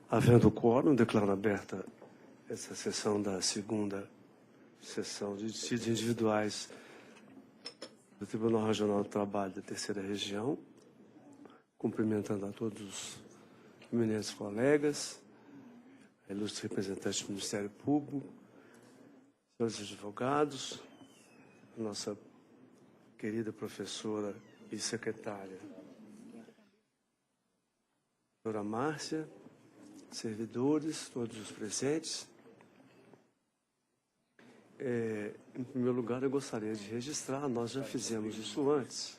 Havendo quórum, declaro aberta essa sessão da segunda sessão de dissídios individuais do Tribunal Regional do Trabalho da Terceira Região, cumprimentando a todos os eminentes colegas, ilustres representantes do Ministério Público, senhores advogados, a nossa querida professora e secretária, doutora Márcia, servidores, todos os presentes. Em primeiro lugar, eu gostaria de registrar, nós já fizemos isso antes,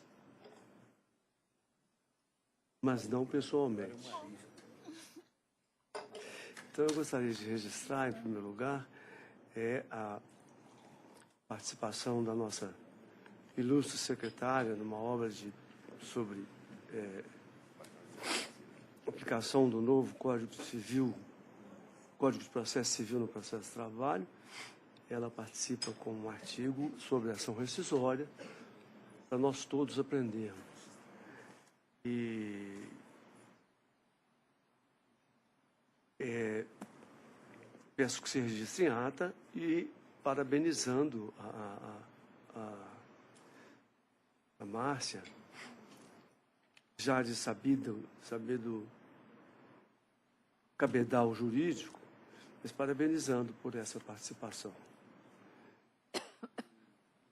mas não pessoalmente. Então, eu gostaria de registrar, em primeiro lugar, a participação da nossa ilustre secretária numa obra sobre aplicação do novo Código Civil, Código de Processo Civil no processo de trabalho. Ela participa com um artigo sobre ação rescisória, para nós todos aprendermos. E peço que se registre em ata e parabenizando a Márcia, já de sabido cabedal jurídico, mas parabenizando por essa participação.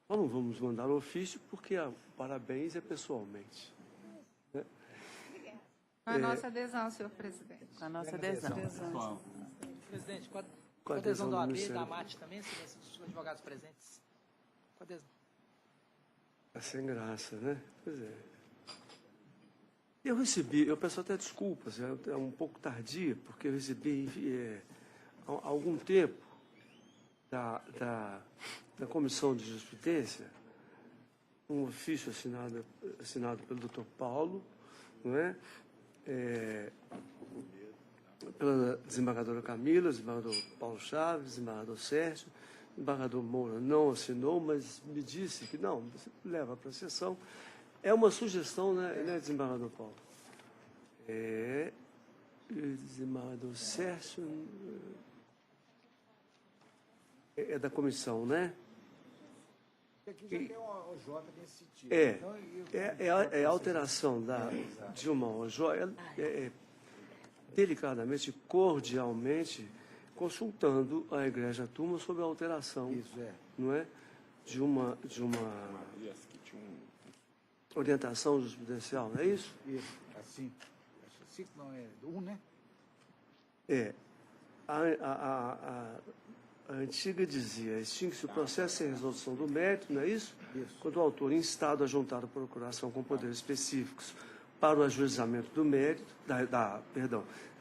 Nós não vamos mandar o ofício, porque o parabéns é pessoalmente. Né? Com a nossa adesão, senhor presidente. Com a nossa adesão. Presidente, com a adesão da OAB e da AMAT também, dos advogados presentes. Com a adesão. É sem graça, né? Pois é. Eu peço até desculpas, é um pouco tardia, porque eu recebi há algum tempo da Comissão de Jurisprudência um ofício assinado pelo Dr. Paulo, não é? Pela desembargadora Camila, desembargador Paulo Chaves, desembargador Sérgio, desembargador Moura não assinou, mas me disse que não, você leva para a sessão. É uma sugestão, né, desembargador Paulo? Desembargador Sérgio é da comissão, né? Aqui já tem uma OJ nesse sentido. É a alteração de uma OJ, delicadamente, cordialmente, consultando a Igreja Turma sobre a alteração, não é? De uma orientação jurisprudencial, não é isso? Isso, assim. Assim não é um, né? A antiga dizia, extingue-se o processo sem resolução do mérito, não é isso? Isso. Quando o autor instado a juntar a procuração com poderes específicos para o ajuizamento do mérito, da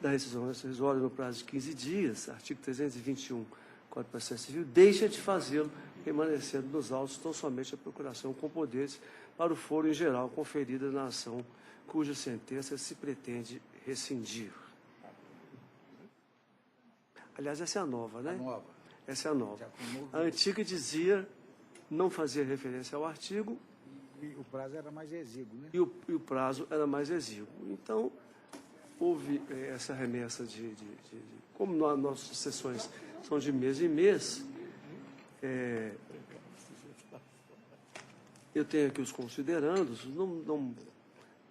rescisão rescisória no prazo de 15 dias, artigo 321 do Código de Processo Civil, deixa de fazê-lo, permanecendo nos autos tão somente a procuração com poderes para o foro em geral conferida na ação cuja sentença se pretende rescindir. Aliás, essa é a nova, né? A nova. Essa é a nova. A antiga dizia, não fazia referência ao artigo. E o prazo era mais exíguo, né? E o prazo era mais exíguo. Então, houve essa remessa como nossas sessões são de mês em mês, eu tenho aqui os considerandos, não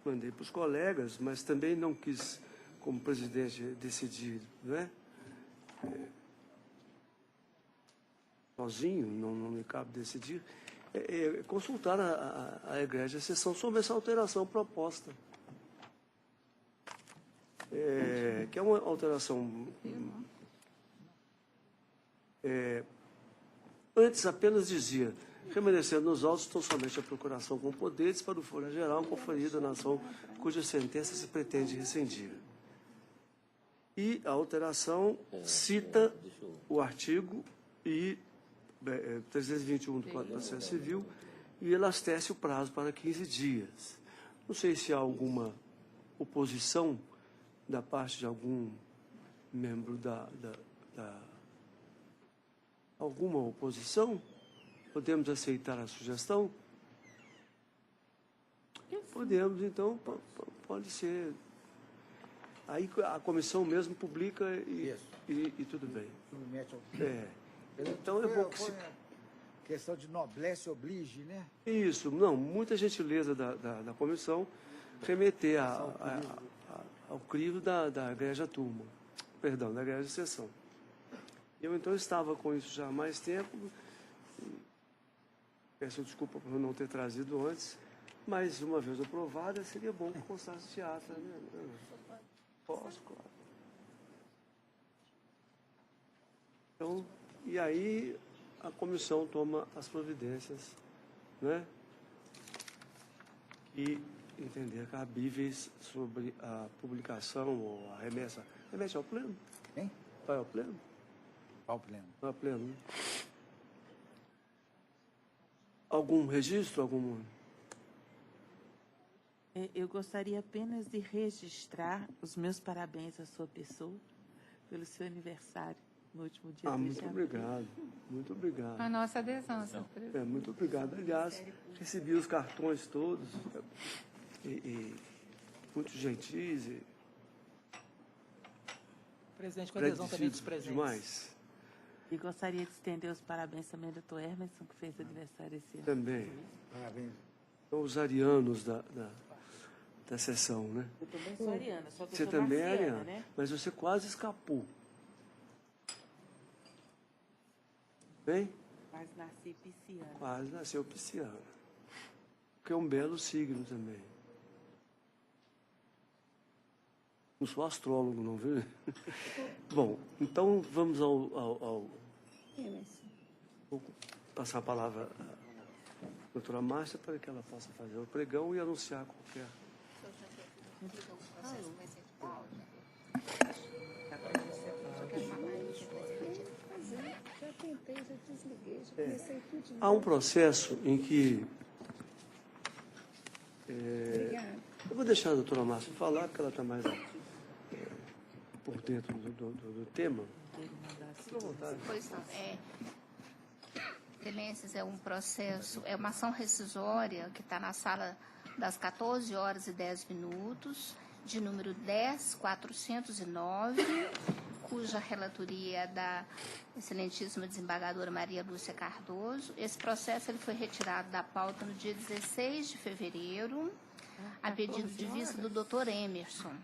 mandei para os colegas, mas também não quis, como presidente, decidir, né? Sozinho, não me cabe decidir, consultar a Igreja, a sessão sobre essa alteração proposta. Que é uma alteração... antes apenas dizia, permanecendo nos autos tão somente a procuração com poderes para o foro geral conferida na ação cuja sentença se pretende rescindir. E a alteração cita o artigo 321 do Código de Processo Civil e elastece o prazo para 15 dias. Não sei se há alguma oposição da parte de algum membro alguma oposição? Podemos aceitar a sugestão? Eu sim. Podemos, então, pode ser. Podemos, então, pode ser. Então, Aí a comissão mesmo publica Isso. e tudo bem. Submete ao... Então é bom que se... Questão de noblesse oblige, né? Isso, não, muita gentileza da comissão remeter ao crivo da igreja turma, perdão, da igreja sessão. Eu então estava com isso já há mais tempo, peço desculpa por não ter trazido antes, mas uma vez aprovada seria bom que constasse teatro, né? Posso, claro. Então, e aí a comissão toma as providências, né? E entender cabíveis sobre a publicação ou a remessa. Remete ao pleno? Hein? Vai ao pleno? Ao pleno. Vai ao pleno, né? Algum registro? Algum... Eu gostaria apenas de registrar os meus parabéns à sua pessoa pelo seu aniversário no último dia 2 muito de abril. obrigado. Muito obrigado. A nossa adesão, senhor presidente. Muito obrigado. Aliás, recebi os cartões todos e muito gentis e Presidente, com a adesão também dos agradecido presentes. demais. E gostaria de estender os parabéns também ao Dr. Emerson, que fez aniversário esse ano. Também. Parabéns. São os arianos da sessão, né? Eu também sou ariana, só que Você eu sou também é marciana, ariana, né? mas você quase escapou. Bem? Mas nasci pisciana. Quase nasceu pisciana. Que é um belo signo também. Não sou astrólogo, não, viu? Bom, então vamos ao vou passar a palavra à doutora Márcia para que ela possa fazer o pregão e anunciar qualquer. Já tentei, já desliguei, já comecei tudo de Há um processo em que Obrigada. eu vou deixar a doutora Márcia falar, porque ela está mais por dentro do tema. Fique à vontade. Pois não. Excelências, é um processo, é uma ação rescisória que está na sala das 14 horas e 10 minutos, de número 10.409, cuja relatoria é da excelentíssima desembargadora Maria Lúcia Cardoso. Esse processo ele foi retirado da pauta no dia 16 de fevereiro, a pedido de vista do Dr. Emerson.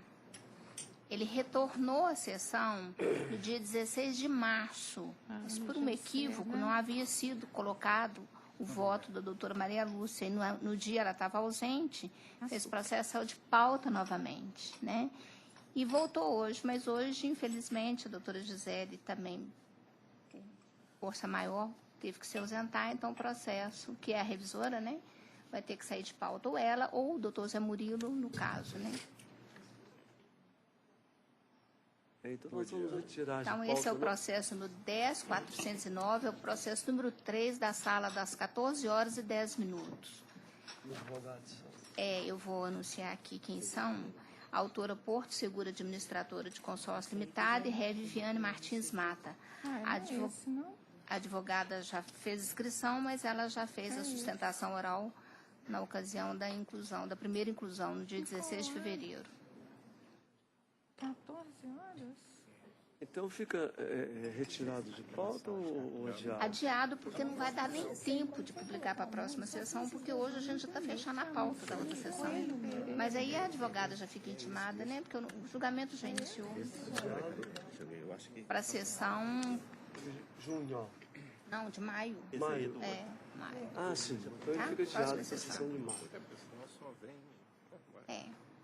Ele retornou à sessão no dia 16 de março, mas por um equívoco não havia sido colocado o voto da doutora Maria Lúcia, e no dia ela estava ausente, esse processo saiu de pauta novamente, né? E voltou hoje, mas hoje, infelizmente, a doutora Gisele também, força maior, teve que se ausentar, então o processo, que é a revisora, né, vai ter que sair de pauta, ou ela, ou o doutor Zé Murilo, no caso, né? Então nós vamos retirar Então, de pauta, esse é o né? processo no 10.409, é o processo número 3 da sala das 14 horas e 10 minutos. Os advogados. Eu vou anunciar aqui quem são. A autora Porto Seguro Administradora de Consórcio Limitada e Ré Viviane Martins Mata. A advogada já fez inscrição, mas ela já fez a sustentação oral na ocasião da inclusão, da primeira inclusão, no dia 16 de fevereiro. 14 horas? Então fica retirado de pauta ou adiado? Adiado porque não vai dar nem tempo de publicar para a próxima sessão, porque hoje a gente já está fechando a pauta da outra sessão. Mas aí a advogada já fica intimada, né? Porque o julgamento já iniciou. Para a sessão, Junho. não, de maio. Maio. Maio. Ah, sim. Então Tá? ele fica adiado Próxima para a sessão. sessão de maio.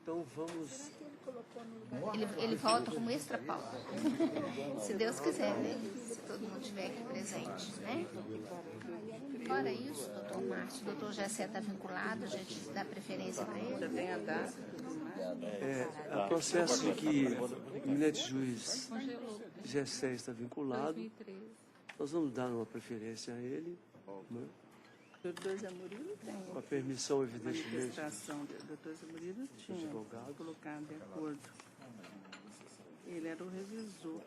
Então vamos... Ele volta como extra pauta. Se Deus quiser, né? Se todo mundo estiver aqui presente, né? Fora isso, doutor Márcio, o doutor Gessé está vinculado, a gente dá preferência para ele. Já tem a data. É o processo em que o eminente juiz Gessé está vinculado. 2013. Nós vamos dar uma preferência a ele, né? Doutor Zé Murilo tem. Com a permissão, evidentemente, Manifestação do doutor Zé Murilo tinha advogado. colocado de acordo. Ele era o revisor.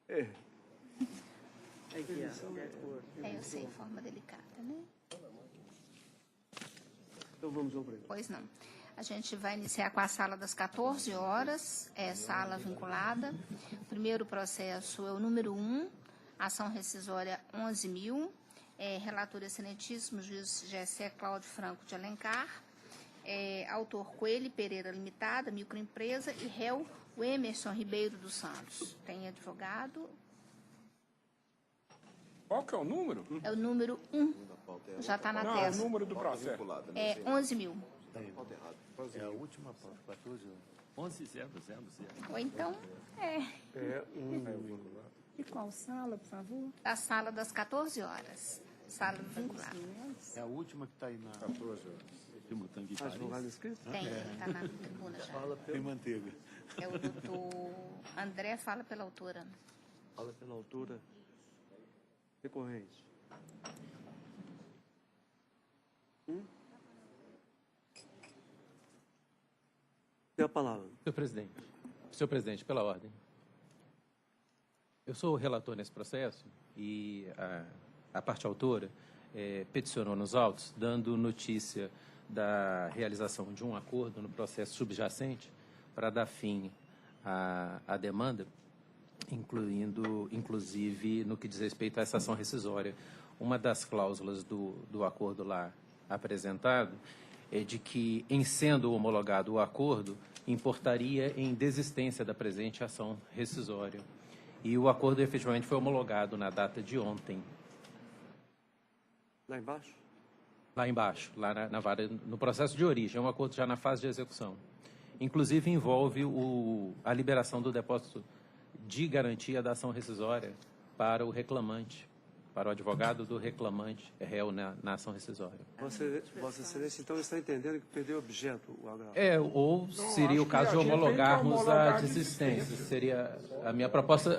É. Aqui, ó, de acordo. Eu sei, forma delicada, né? Então vamos ao pregão. Pois não. A gente vai iniciar com a sala das 14 horas, é sala vinculada. O primeiro processo é o número 1, ação rescisória 11.000. Relator excelentíssimo, juiz Gessé Cláudio Franco de Alencar. Autor Coelho Pereira Limitada, microempresa, e réu o Emerson Ribeiro dos Santos. Tem advogado? Qual que é o número? É o número 1. Já está na Não, testa. o número do processo. É 11.000. É a última pauta, 14 horas. 11.000. Ou então, E qual sala, por favor? a sala das 14 horas. Sala vinculada. É a última que está aí na 14 horas. Advogado inscrito? Tem, está na tribuna já. Tem manteiga. É o doutor André, fala pela autora. Fala pela altura. Recorrente. Tem a palavra. Senhor presidente, pela ordem. Eu sou o relator nesse processo e a parte autora peticionou nos autos, dando notícia da realização de um acordo no processo subjacente para dar fim à demanda, inclusive no que diz respeito a essa ação rescisória. Uma das cláusulas do acordo lá apresentado é de que, em sendo homologado o acordo, importaria em desistência da presente ação rescisória. E o acordo efetivamente foi homologado na data de ontem. Lá embaixo? Lá embaixo, lá na vara, no processo de origem, é um acordo já na fase de execução. Inclusive envolve a liberação do depósito de garantia da ação rescisória para o reclamante, para o advogado do reclamante réu na ação rescisória. Vossa Excelência, então, está entendendo que perdeu objeto o agravo? Ou seria o caso de homologarmos a desistência. Seria a minha proposta,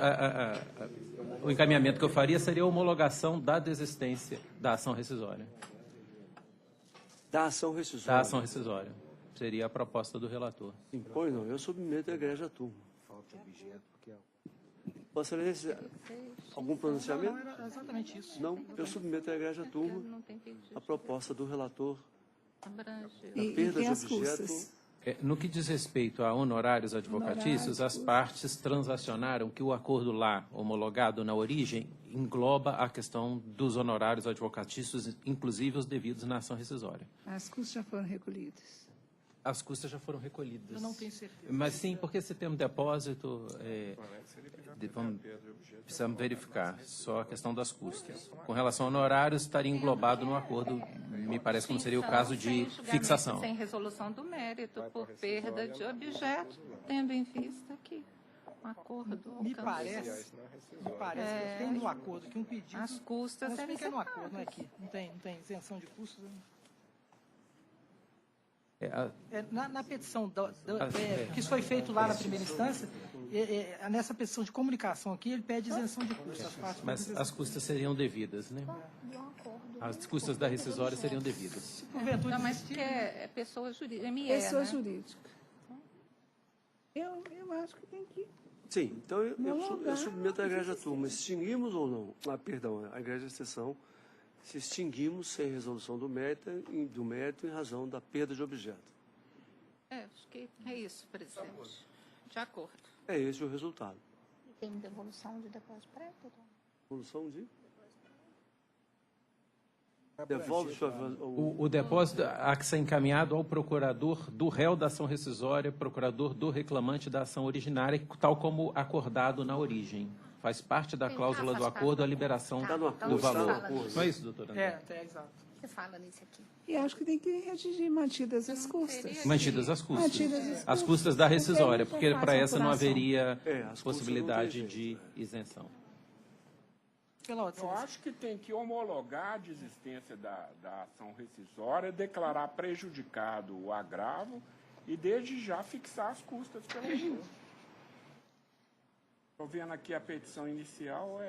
o encaminhamento que eu faria seria a homologação da desistência da ação rescisória. Da ação rescisória? Da ação rescisória. Seria a proposta do relator. Impõe, não. Eu submeto a egrégia turma. Falta objeto, porque é... Vossa Excelência, algum pronunciamento? Não, era exatamente isso. Não, eu submeto à egrégia turma Não tem pedido. a proposta do relator Abrange. da E perda tem de as objeto. custas. No que diz respeito a honorários advocatícios, as partes transacionaram que o acordo lá, homologado na origem, engloba a questão dos honorários advocatícios, inclusive os devidos na ação rescisória. As custas já foram recolhidas. As custas já foram recolhidas. Eu não tenho certeza. Mas sim, porque se tem um depósito, precisamos verificar só a questão das custas. Com relação a honorários, estaria englobado no acordo, me parece como seria o caso de Sem julgamento, fixação. Sem resolução do mérito por perda de objeto, tendo em vista que um acordo Me alcançado. parece que tem no acordo que um pedido... As custas Mas devem fica ser no acordo, não é pagas. aqui. Não tem isenção de custos. É, Na petição que isso foi feito lá na primeira instância, nessa petição de comunicação aqui, ele pede isenção de custos. As partes mas pedem as custas seriam devidas, né? As custas da rescisória seriam devidas. porventura Não, mas existir, que é pessoa jurídica, ME, Pessoa né? jurídica. Eu acho que tem que... Sim, então eu submeto à egrégia turma. Extinguimos ou não? A egrégia exceção. Se extinguimos sem resolução do mérito em razão da perda de objeto. Acho que é isso, presidente. De acordo. É esse o resultado. Tem devolução de depósito prévio, doutor? Resolução de? Devolve O depósito há que ser encaminhado ao procurador do réu da ação rescisória, procurador do reclamante da ação originária, tal como acordado na origem. Faz parte da cláusula do acordo a liberação do valor. Não é isso, doutora André? exato. Você fala nisso aqui. E acho que tem que redigir mantidas as custas. Mantidas as custas. Mantidas As custas da rescisória, porque para essa não haveria as custas possibilidade não tem de jeito, isenção. Eu acho que tem que homologar a desistência da ação rescisória, declarar prejudicado o agravo e, desde já, fixar as custas pelo autor. Estou vendo aqui a petição inicial, o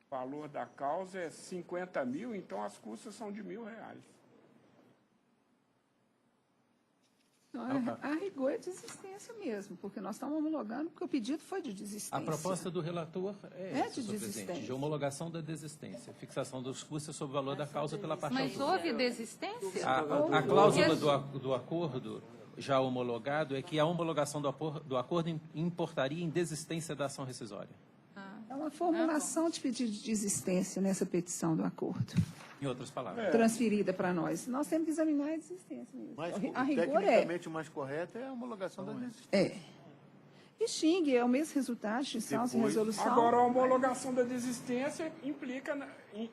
valor da causa é 50 mil, então as custas são de R$1.000. Não, a rigor é desistência mesmo, porque nós estamos homologando, porque o pedido foi de desistência. A proposta do relator é essa, de senhor presidente, desistência. de homologação da desistência, fixação dos custos sobre o valor da causa pela parte Mas autora. houve desistência? A cláusula do acordo já homologado é que a homologação do acordo importaria em desistência da ação rescisória. É uma formulação de pedido de desistência nessa petição do acordo, Em outras palavras. transferida para nós. Nós temos que examinar a desistência mesmo. Mas, A rigor é. tecnicamente, o mais correto é a homologação da desistência. É. E xingue, é o mesmo resultado, extinção sem resolução. Agora, a homologação da desistência implica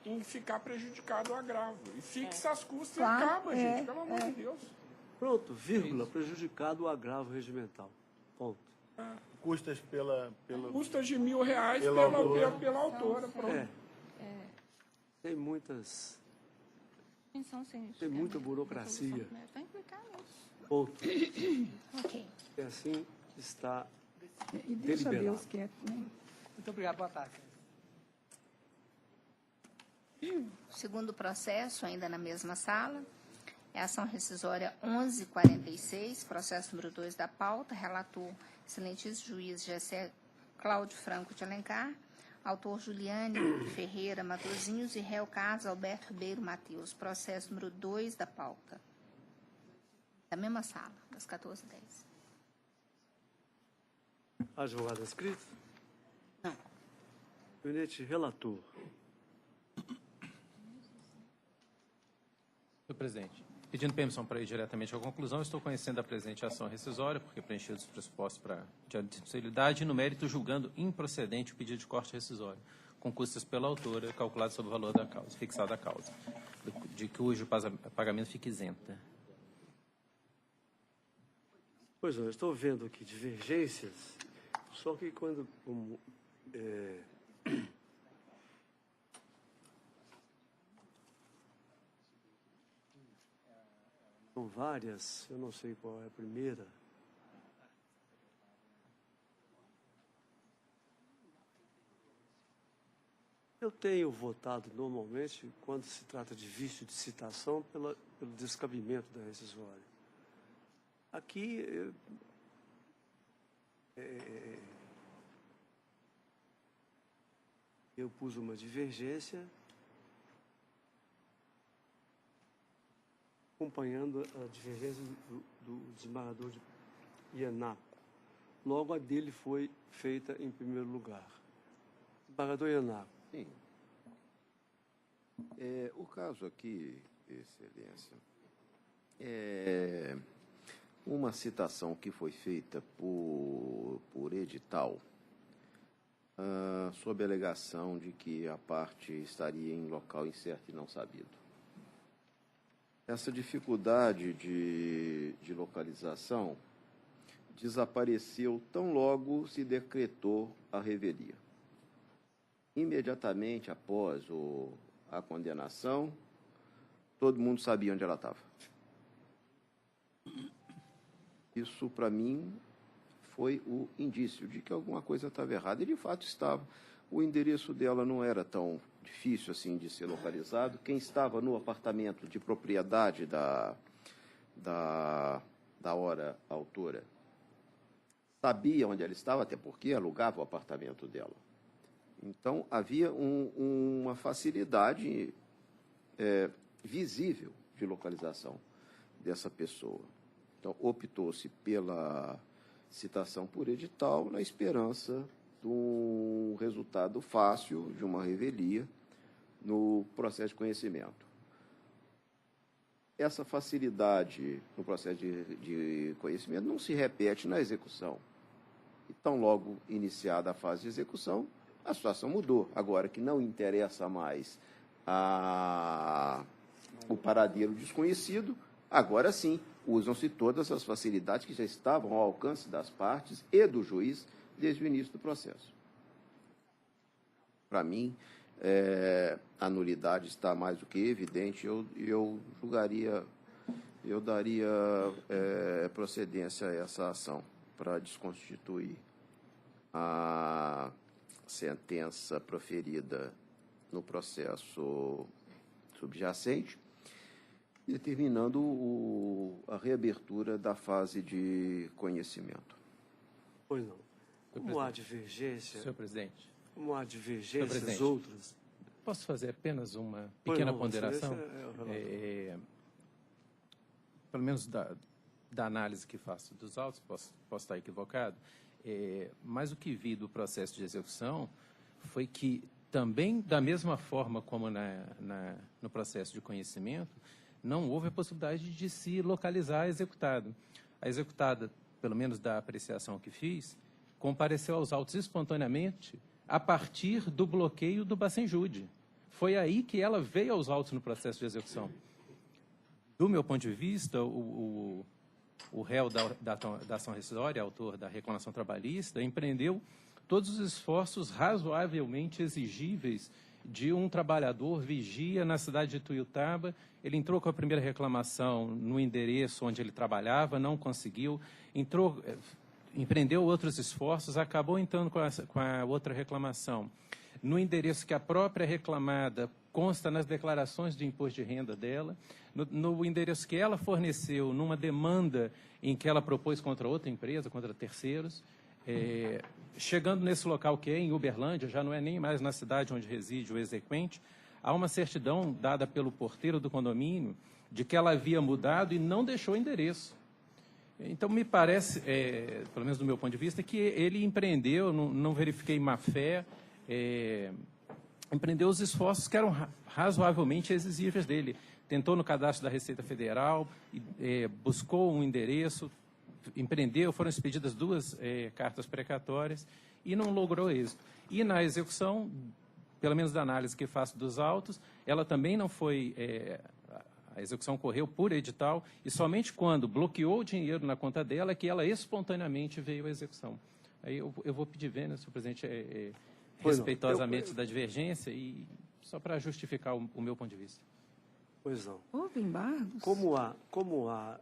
em ficar prejudicado o agravo. E fixa as custas Claro, e acaba, gente, pelo amor de Deus. Pronto, vírgula, prejudicado o agravo regimental. Ponto. Custas pela... Custas de R$ 1.000 pela autora. Pronto. Tem muitas... Extinção sem Tem muita burocracia. Vai implicar nisso. Ponto. Ok. E assim está E deixa deliberado. Deus quieto, né? Muito obrigado, boa tarde. Segundo processo, ainda na mesma sala, é a ação rescisória 1146, processo número 2 da pauta, relator excelentíssimo juiz Gessé Cláudio Franco de Alencar, autor Juliane Ferreira Matosinhos e réu Carlos Alberto Ribeiro Mateus, processo número 2 da pauta. Da mesma sala, das 14h10. Advogado inscrito? Não. Gabinete relator. Senhor presidente, pedindo permissão para ir diretamente à conclusão, estou conhecendo a presente ação rescisória, porque preenchidos os pressupostos de admissibilidade e, no mérito, julgando improcedente o pedido de corte rescisório, com custas pela autora, calculado sobre o valor da causa, fixado a causa, de cujo pagamento fica isenta. Pois é, eu estou vendo aqui divergências, só que quando... São várias, eu não sei qual é a primeira. Eu tenho votado normalmente, quando se trata de vício de citação, pelo descabimento da rescisória. Aqui, eu pus uma divergência acompanhando a divergência do desembargador de Ianaco. Logo, a dele foi feita em primeiro lugar. Desembargador Ianaco. Sim. O caso aqui, Excelência, é uma citação que foi feita por edital, sob a alegação de que a parte estaria em local incerto e não sabido. Essa dificuldade de localização desapareceu tão logo se decretou a revelia. Imediatamente após a condenação, todo mundo sabia onde ela estava. Isso, para mim, foi o indício de que alguma coisa estava errada. E, de fato, estava. O endereço dela não era tão difícil assim de ser localizado. Quem estava no apartamento de propriedade da hora autora sabia onde ela estava, até porque alugava o apartamento dela. Então, havia uma facilidade visível de localização dessa pessoa. Então, optou-se pela citação por edital, na esperança de um resultado fácil, de uma revelia, no processo de conhecimento. Essa facilidade no processo de conhecimento não se repete na execução. E tão logo iniciada a fase de execução, a situação mudou. Agora que não interessa mais o paradeiro desconhecido, agora sim, usam-se todas as facilidades que já estavam ao alcance das partes e do juiz desde o início do processo. Para mim, a nulidade está mais do que evidente. Eu daria procedência a essa ação para desconstituir a sentença proferida no processo subjacente determinando a reabertura da fase de conhecimento. Pois não. Como há divergência... Senhor presidente. Como há divergências outras... Posso fazer apenas uma pequena ponderação? Pelo menos da análise que faço dos autos, posso estar equivocado, mas o que vi do processo de execução foi que também, da mesma forma como no processo de conhecimento, não houve a possibilidade de se localizar a executada. A executada, pelo menos da apreciação que fiz, compareceu aos autos espontaneamente a partir do bloqueio do Bacenjude. Foi aí que ela veio aos autos no processo de execução. Do meu ponto de vista, o réu da ação rescisória, autor da reclamação trabalhista, empreendeu todos os esforços razoavelmente exigíveis de um trabalhador vigia na cidade de Tuiutaba. Ele entrou com a primeira reclamação no endereço onde ele trabalhava, não conseguiu, empreendeu outros esforços, acabou entrando com a outra reclamação no endereço que a própria reclamada consta nas declarações de imposto de renda dela, no endereço que ela forneceu numa demanda em que ela propôs contra outra empresa, contra terceiros, chegando nesse local que é em Uberlândia, já não é nem mais na cidade onde reside o exequente, há uma certidão dada pelo porteiro do condomínio de que ela havia mudado e não deixou o endereço. Então, me parece, pelo menos do meu ponto de vista, que ele empreendeu, não verifiquei má-fé, empreendeu os esforços que eram razoavelmente exigíveis dele. Tentou no cadastro da Receita Federal, buscou um endereço, empreendeu, foram expedidas 2 cartas precatórias e não logrou êxito. E na execução, pelo menos da análise que faço dos autos, ela também não foi... a execução ocorreu por edital e somente quando bloqueou o dinheiro na conta dela é que ela espontaneamente veio à execução. Aí eu vou pedir vênia, senhor presidente, respeitosamente da divergência e só para justificar o meu ponto de vista. Pois não. Houve embargos? Como há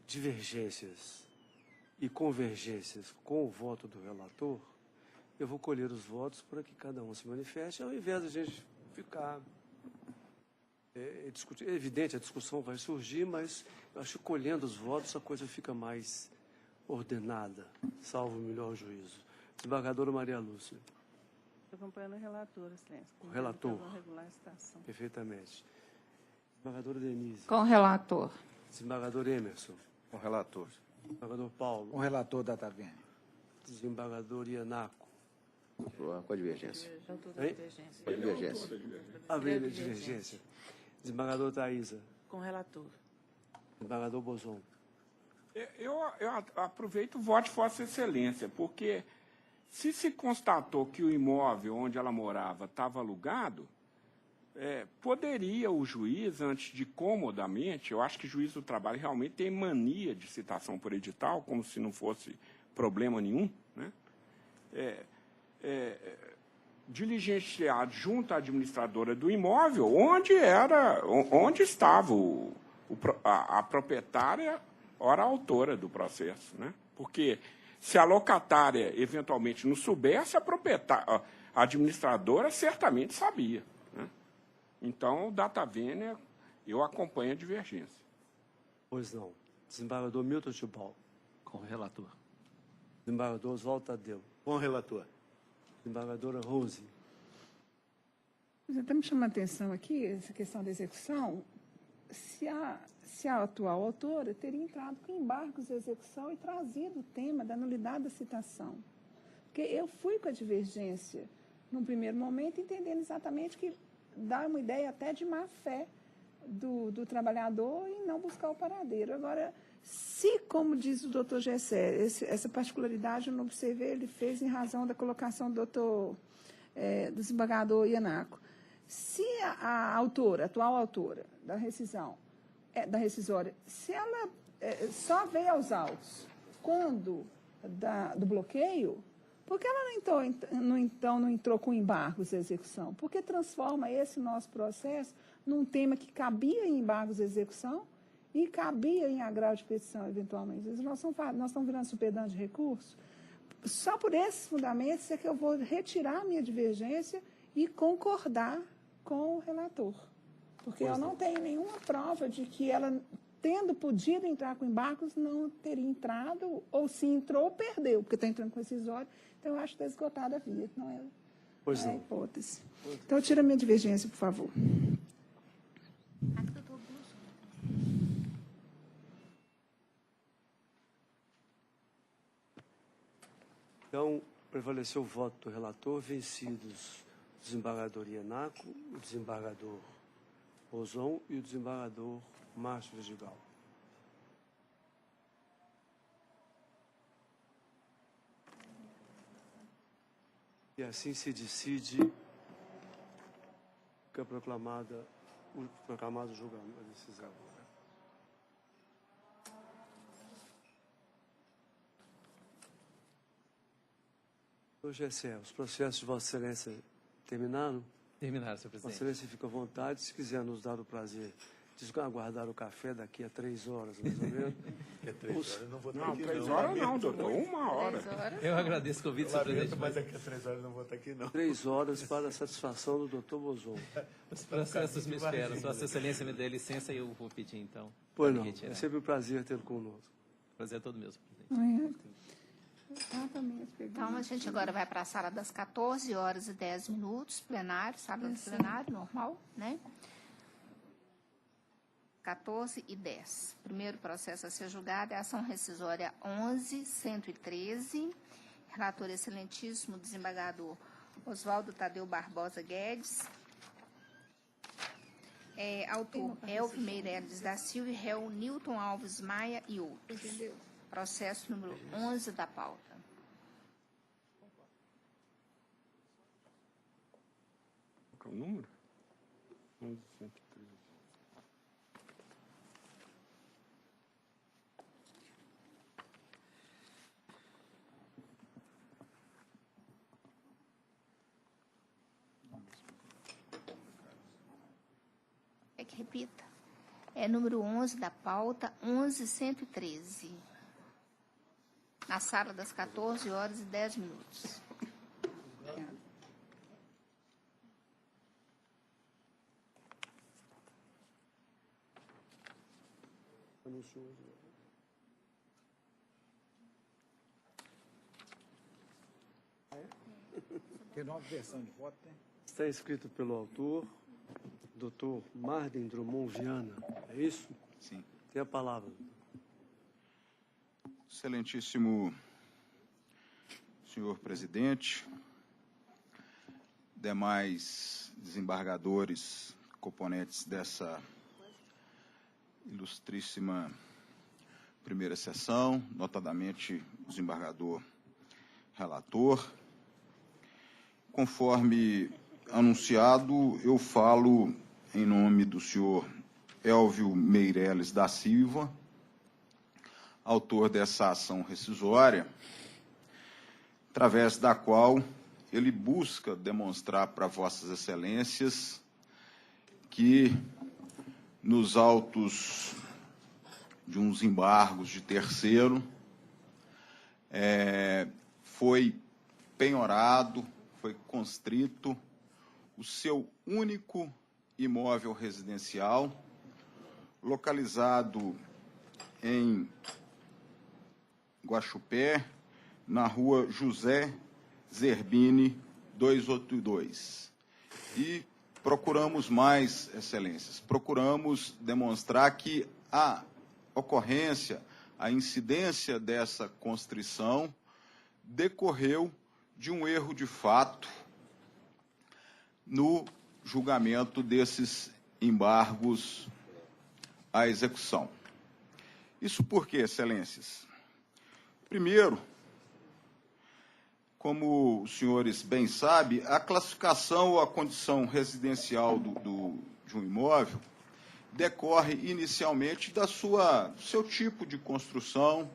divergências e convergências com o voto do relator, eu vou colher os votos para que cada um se manifeste, ao invés de a gente ficar discutir. É evidente, a discussão vai surgir, mas eu acho que colhendo os votos a coisa fica mais ordenada, salvo o melhor juízo. Desembargadora Maria Lúcia. Estou acompanhando o relator, excelência. O relator. Regular a citação. Perfeitamente. Desembargadora Denise. Com o relator. Desembargador Emerson. Com o relator. Desembargador Paulo. Com o relator da Taverna. Desembargador Ianaco. Com a divergência. Com a divergência. A divergência. Desembargador Thaisa. Com o relator. Desembargador Bozon. Eu aproveito o voto de Vossa Excelência, porque se se constatou que o imóvel onde ela morava estava alugado, poderia o juiz, antes de comodamente, eu acho que o juiz do trabalho realmente tem mania de citação por edital, como se não fosse problema nenhum, né? Diligenciar junto à administradora do imóvel onde estava a proprietária, ora a autora do processo, né? Porque se a locatária eventualmente não soubesse, a administradora certamente sabia, né? Então, data vênia, eu acompanho a divergência. Pois não. Desembargador Milton Tibal. Com o relator. Desembargador Oswaldo Tadeu. Com o relator. Desembargadora Rose. Você está me chamando a atenção aqui, essa questão da execução, se a atual autora teria entrado com embargos de execução e trazido o tema da nulidade da citação. Porque eu fui com a divergência, num primeiro momento, entendendo exatamente que dá uma ideia até de má-fé do trabalhador em não buscar o paradeiro. Agora, se, como diz o doutor Gessé, essa particularidade eu não observei, ele fez em razão da colocação do desembargador Ianaco. Se a atual autora da rescisão, da rescisória, se ela só veio aos autos quando do bloqueio, por que ela não entrou com embargos de execução? Por que transforma esse nosso processo num tema que cabia em embargos de execução e cabia em agravo de petição, eventualmente? Nós estamos virando supedante de recurso. Só por esses fundamentos é que eu vou retirar a minha divergência e concordar com o relator. Porque eu não tenho nenhuma prova de que ela, tendo podido entrar com embargos, não teria entrado, ou se entrou, perdeu, porque está entrando com rescisório. Então, eu acho que está esgotada a via, não é a hipótese. Então, tira a minha divergência, por favor. Então, prevaleceu o voto do relator, vencidos o desembargador Ianaco, o desembargador Bozon e o desembargador Márcio Vidigal. E assim se decide que é proclamado o julgamento, a decisão. GSE, os processos de Vossa Excelência terminaram? Terminaram, senhor presidente. Vossa Excelência fica à vontade, se quiser nos dar o prazer de aguardar o café daqui a 3 horas, mais ou menos. É 3 horas, eu não vou estar Não, aqui. 3 horas não, doutor, 1 hora. Eu agradeço o convite, senhor presidente. Mas daqui a 3 horas eu não vou estar aqui, não. 3 horas para a satisfação do doutor Bozon. Os processos me esperam. Vossa Excelência me dê licença e eu vou pedir, então. Pois não, é sempre um prazer tê-lo conosco. Prazer é todo meu, senhor presidente. Então, a gente agora vai para a sala das 14 horas e 10 minutos, plenário, sala do plenário, normal, né? 14 e 10. Primeiro processo a ser julgado é a ação rescisória 11.113. Relator excelentíssimo, desembargador Oswaldo Tadeu Barbosa Guedes. Autor Elvio Meirelles da Silva e réu Newton Alves Maia e outros. Processo número 11 da pauta. Qual é o número? 11.113. É que repita. É número 11 da pauta, 11.113. Na sala das 14 horas e 10 minutos. Tem 9 versões de voto, tem? Está escrito pelo autor, doutor Marden Drummond Viana. É isso? Sim. Tem a palavra. Excelentíssimo senhor presidente, demais desembargadores, componentes dessa ilustríssima primeira sessão, notadamente o desembargador relator. Conforme anunciado, eu falo em nome do senhor Elvio Meirelles da Silva, autor dessa ação rescisória, através da qual ele busca demonstrar para Vossas Excelências que, nos autos de uns embargos de terceiro, foi penhorado, foi constrito o seu único imóvel residencial, localizado em Guaxupé, na rua José Zerbini, 282. E procuramos mais, excelências, procuramos demonstrar que a ocorrência, a incidência dessa constrição decorreu de um erro de fato no julgamento desses embargos à execução. Isso por quê, excelências? Primeiro, como os senhores bem sabem, a classificação ou a condição residencial de um imóvel decorre inicialmente do seu tipo de construção.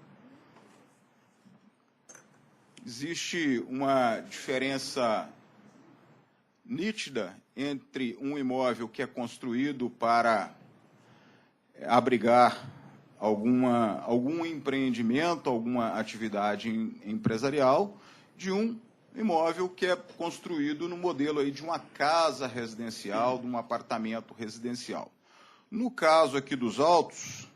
Existe uma diferença nítida entre um imóvel que é construído para abrigar algum empreendimento, alguma atividade empresarial, de um imóvel que é construído no modelo aí de uma casa residencial, de um apartamento residencial. No caso aqui dos autos,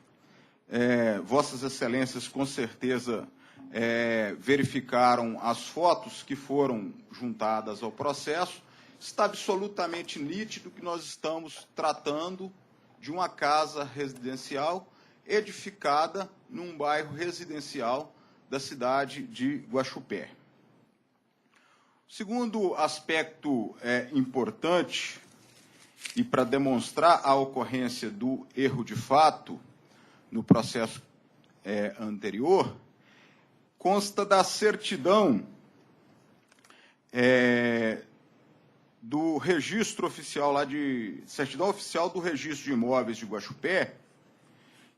Vossas Excelências com certeza verificaram as fotos que foram juntadas ao processo. Está absolutamente nítido que nós estamos tratando de uma casa residencial edificada num bairro residencial da cidade de Guaxupé. Segundo aspecto importante, e para demonstrar a ocorrência do erro de fato no processo anterior, consta da certidão do registro oficial lá certidão oficial do registro de imóveis de Guaxupé,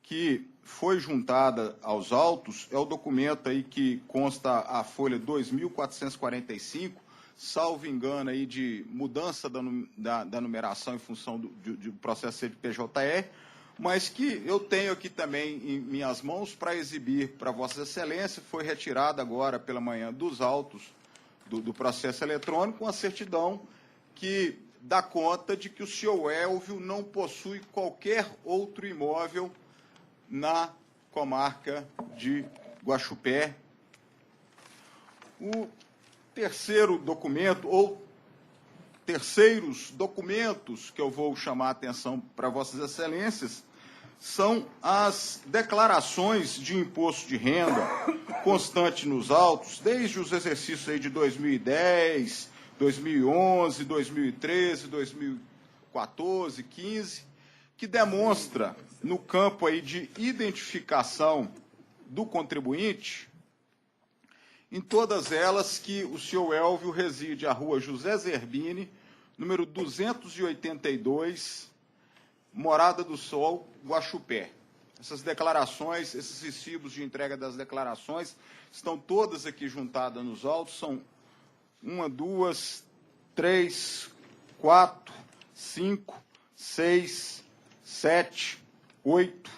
que foi juntada aos autos. É o documento aí que consta a folha 2.445, salvo engano aí de mudança da numeração em função do processo CNPJE, mas que eu tenho aqui também em minhas mãos para exibir para Vossas Excelências. Foi retirada agora pela manhã dos autos do processo eletrônico, uma certidão que dá conta de que o senhor Elvio não possui qualquer outro imóvel na comarca de Guaxupé. O terceiro documento, ou terceiros documentos que eu vou chamar a atenção para Vossas Excelências, são as declarações de imposto de renda constante nos autos, desde os exercícios aí de 2010, 2011, 2013, 2014, 2015, que demonstra, no campo aí de identificação do contribuinte, em todas elas, que o senhor Elvio reside à rua José Zerbini, número 282, Morada do Sol, Guaxupé. Essas declarações, esses recibos de entrega das declarações, estão todas aqui juntadas nos autos. São 1, 2, 3, 4, 5, 6, 7, 8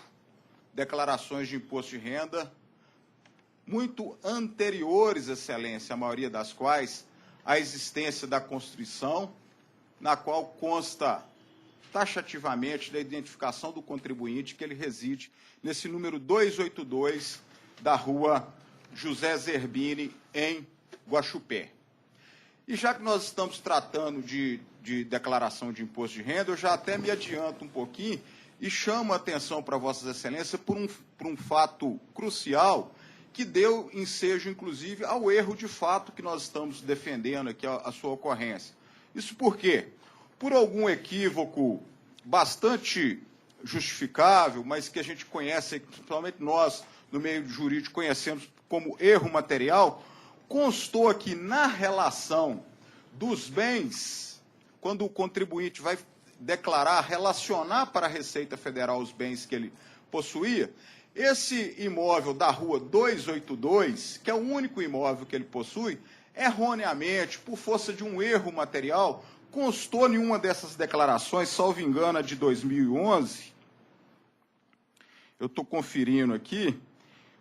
declarações de imposto de renda, muito anteriores, Excelência, a maioria das quais à existência da Constituição, na qual consta taxativamente da identificação do contribuinte que ele reside nesse número 282 da rua José Zerbini, em Guaxupé. E já que nós estamos tratando de declaração de imposto de renda, eu já até me adianto um pouquinho e chamo a atenção para Vossas Excelências por um fato crucial que deu ensejo, inclusive, ao erro de fato que nós estamos defendendo aqui, a sua ocorrência. Isso por quê? Por algum equívoco bastante justificável, mas que a gente conhece, principalmente nós, no meio jurídico, conhecemos como erro material, constou aqui na relação dos bens, quando o contribuinte vai declarar, relacionar para a Receita Federal os bens que ele possuía, esse imóvel da rua 282, que é o único imóvel que ele possui, erroneamente, por força de um erro material, constou em uma dessas declarações, salvo engano, de 2011, eu estou conferindo aqui,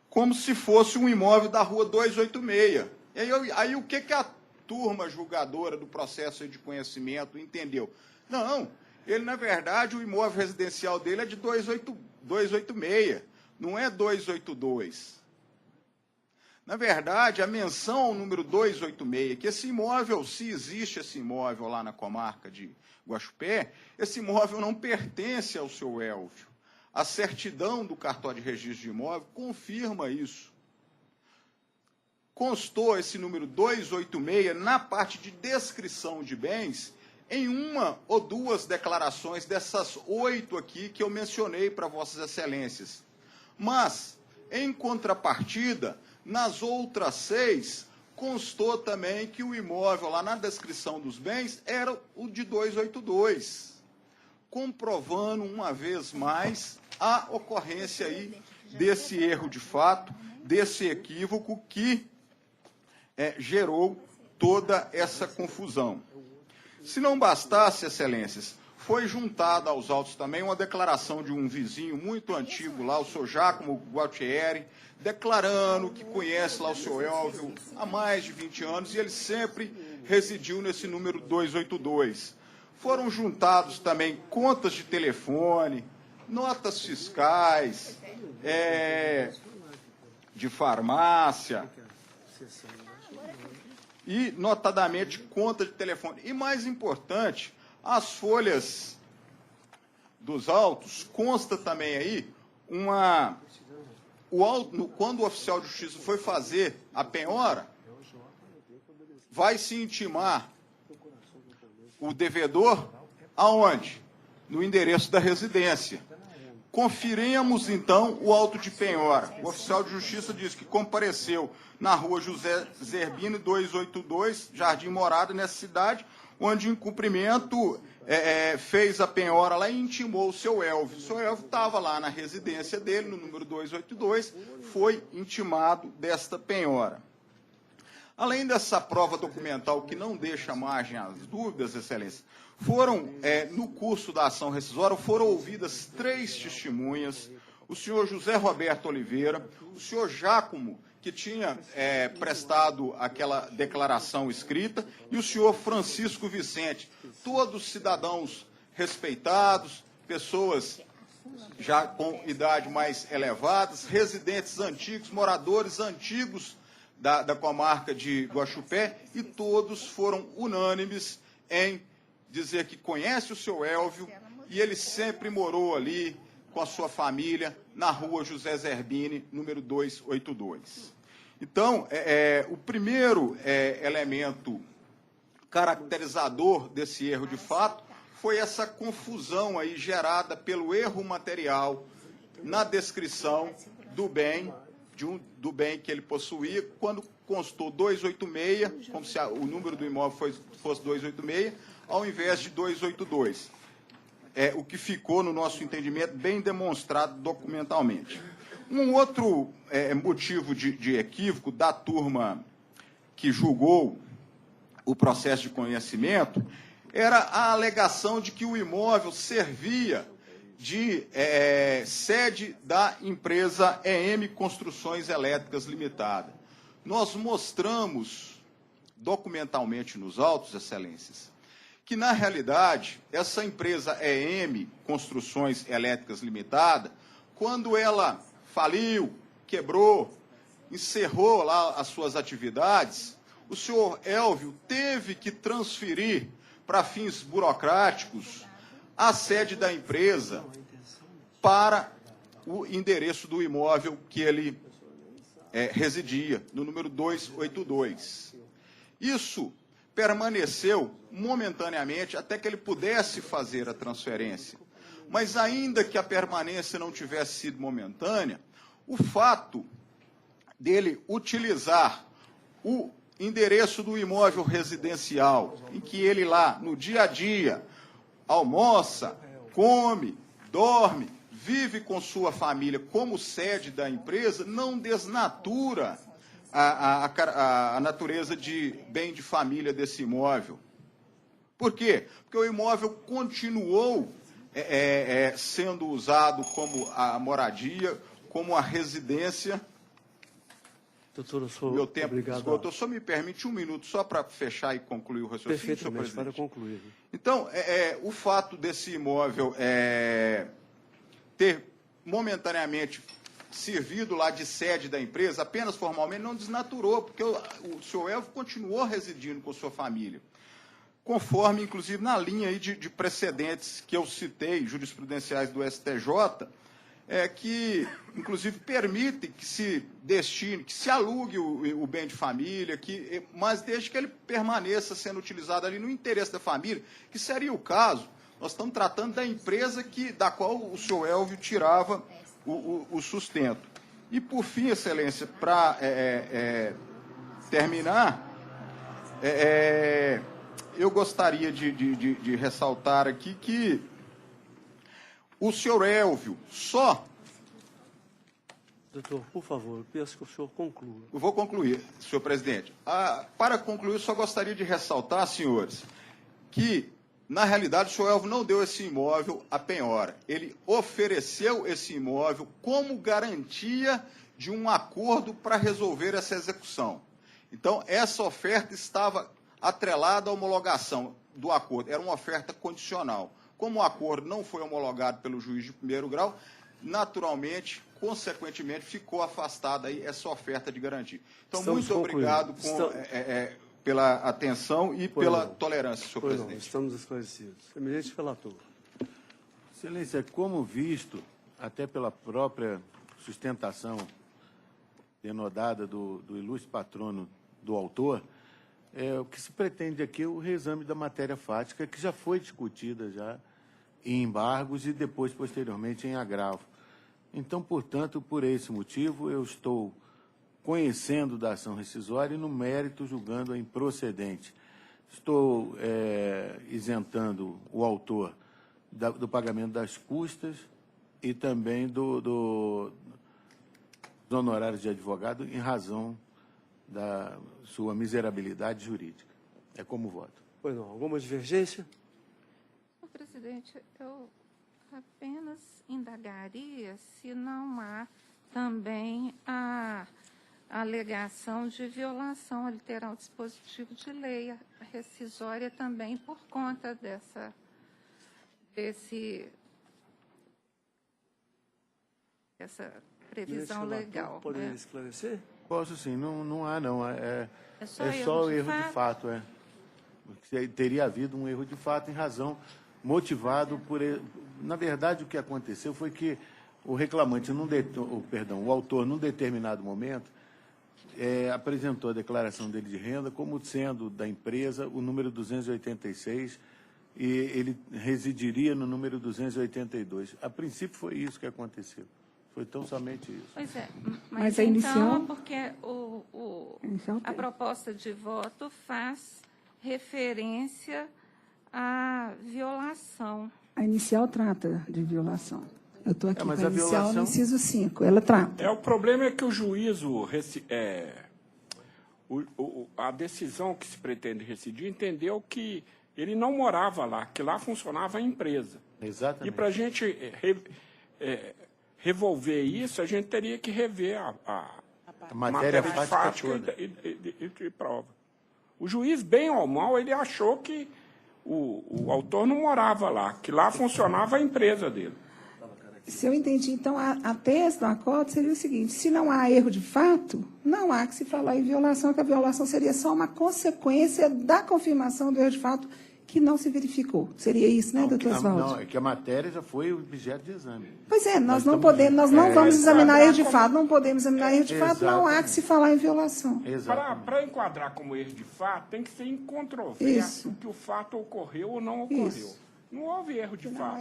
como se fosse um imóvel da rua 286. E aí o que a turma julgadora do processo de conhecimento entendeu? Não, ele, na verdade, o imóvel residencial dele é de 286, não é 282. Na verdade, a menção ao número 286, que esse imóvel, se existe esse imóvel lá na comarca de Guaxupé, esse imóvel não pertence ao seu Elvio. A certidão do cartório de registro de imóvel confirma isso. Constou esse número 286 na parte de descrição de bens em uma ou duas declarações dessas 8 aqui que eu mencionei para Vossas Excelências. Mas, em contrapartida, nas outras 6, constou também que o imóvel lá na descrição dos bens era o de 282, comprovando uma vez mais a ocorrência aí desse erro de fato, desse equívoco que gerou toda essa confusão. Se não bastasse, Excelências, foi juntada aos autos também uma declaração de um vizinho muito antigo lá, o senhor Giacomo Gualtieri, declarando que conhece lá o senhor Elvio há mais de 20 anos e ele sempre residiu nesse número 282. Foram juntados também contas de telefone, notas fiscais, de farmácia e, notadamente, conta de telefone. E, mais importante, as folhas dos autos, consta também aí quando o oficial de justiça foi fazer a penhora, vai se intimar o devedor aonde? No endereço da residência. Conferimos, então, o auto de penhora. O oficial de justiça diz que compareceu na rua José Zerbini, 282, Jardim Morada, nessa cidade, onde, em cumprimento, fez a penhora lá e intimou o seu Elvio. O seu Elvio estava lá na residência dele, no número 282, foi intimado desta penhora. Além dessa prova documental que não deixa margem às dúvidas, Excelência, no curso da ação rescisória, foram ouvidas 3 testemunhas, o senhor José Roberto Oliveira, o senhor Giacomo, que tinha prestado aquela declaração escrita, e o senhor Francisco Vicente, todos cidadãos respeitados, pessoas já com idade mais elevadas, residentes antigos, moradores antigos da comarca de Guaxupé, e todos foram unânimes em dizer que conhece o seu Elvio e ele sempre morou ali com a sua família na rua José Zerbini, número 282. Então, o primeiro elemento caracterizador desse erro de fato foi essa confusão aí gerada pelo erro material na descrição do bem, do bem que ele possuía, quando constou 286, como se o número do imóvel fosse 286, ao invés de 282. O que ficou, no nosso entendimento, bem demonstrado documentalmente. Um outro motivo de equívoco da turma que julgou o processo de conhecimento era a alegação de que o imóvel servia de sede da empresa EM Construções Elétricas Limitada. Nós mostramos documentalmente nos autos, Excelências, que, na realidade, essa empresa EM Construções Elétricas Limitada, quando ela faliu, quebrou, encerrou lá as suas atividades, o senhor Elvio teve que transferir, para fins burocráticos, a sede da empresa para o endereço do imóvel que ele residia, no número 282. Isso permaneceu momentaneamente até que ele pudesse fazer a transferência. Mas ainda que a permanência não tivesse sido momentânea, o fato dele utilizar o endereço do imóvel residencial, em que ele lá, no dia a dia, almoça, come, dorme, vive com sua família como sede da empresa, não desnatura a natureza de bem de família desse imóvel. Por quê? Porque o imóvel continuou sendo usado como a moradia, como a residência. Doutor, eu sou meu tempo obrigado. Esgotou. Só me permite um minuto, só para fechar e concluir o raciocínio, senhor Perfeitamente, presidente. para concluir. Então, o fato desse imóvel ter momentaneamente servido lá de sede da empresa, apenas formalmente, não desnaturou, porque o senhor Elvio continuou residindo com sua família. Conforme, inclusive, na linha aí de precedentes que eu citei, jurisprudenciais do STJ, que, inclusive, permitem que se destine, que se alugue o bem de família, mas desde que ele permaneça sendo utilizado ali no interesse da família, que seria o caso. Nós estamos tratando da empresa da qual o senhor Elvio tirava o sustento. E, por fim, Excelência, para terminar, eu gostaria de ressaltar aqui que o senhor Elvio só... Doutor, por favor, eu peço que o senhor conclua. Eu vou concluir, senhor presidente. Para concluir, eu só gostaria de ressaltar, senhores, que Na realidade, o senhor Elvio não deu esse imóvel à penhora. Ele ofereceu esse imóvel como garantia de um acordo para resolver essa execução. Então, essa oferta estava atrelada à homologação do acordo. Era uma oferta condicional. Como o acordo não foi homologado pelo juiz de primeiro grau, naturalmente, consequentemente, ficou afastada aí essa oferta de garantia. Então, muito obrigado pela atenção e pela tolerância, senhor presidente. Estamos esclarecidos. Eminente relator. Excelência, como visto, até pela própria sustentação denodada do ilustre patrono do autor, o que se pretende aqui é o reexame da matéria fática, que já foi discutida já em embargos e depois, posteriormente, em agravo. Então, portanto, por esse motivo, eu estou conhecendo da ação rescisória e, no mérito, julgando-a improcedente. Estou isentando o autor do pagamento das custas e também dos honorários de advogado em razão da sua miserabilidade jurídica. É como voto. Pois não. Alguma divergência? Senhor presidente, eu apenas indagaria se não há também a alegação de violação ao literal dispositivo de lei, a rescisória também por conta dessa previsão legal. Poderia esclarecer? Posso sim, não há não. É só o erro de fato. Teria havido um erro de fato em razão motivado por... Na verdade, o que aconteceu foi que o reclamante, o autor, num determinado momento, apresentou a declaração dele de renda como sendo da empresa o número 286 e ele residiria no número 282. A princípio foi isso que aconteceu. Foi tão somente isso. Pois é, mas a então inicial... porque a proposta de voto faz referência à violação. A inicial trata de violação. Eu estou aqui com a inicial violação... no inciso 5. Ela trata. O problema é que o juízo, a decisão que se pretende residir, entendeu que ele não morava lá, que lá funcionava a empresa. Exatamente. E para a gente revolver isso, a gente teria que rever a matéria fática e prova. O juiz, bem ou mal, ele achou que o autor não morava lá, que lá funcionava a empresa dele. Se eu entendi, então, a tese do acordo seria o seguinte: se não há erro de fato, não há que se falar em violação, que a violação seria só uma consequência da confirmação do erro de fato que não se verificou. Seria isso, né, doutor Oswaldo? Não, é que a matéria já foi objeto de exame. Pois é, nós não vamos examinar erro de fato, não podemos examinar erro de fato, não há que se falar em violação. Para enquadrar como erro de fato, tem que ser incontroverso que o fato ocorreu ou não ocorreu. Isso. Não houve erro de fato.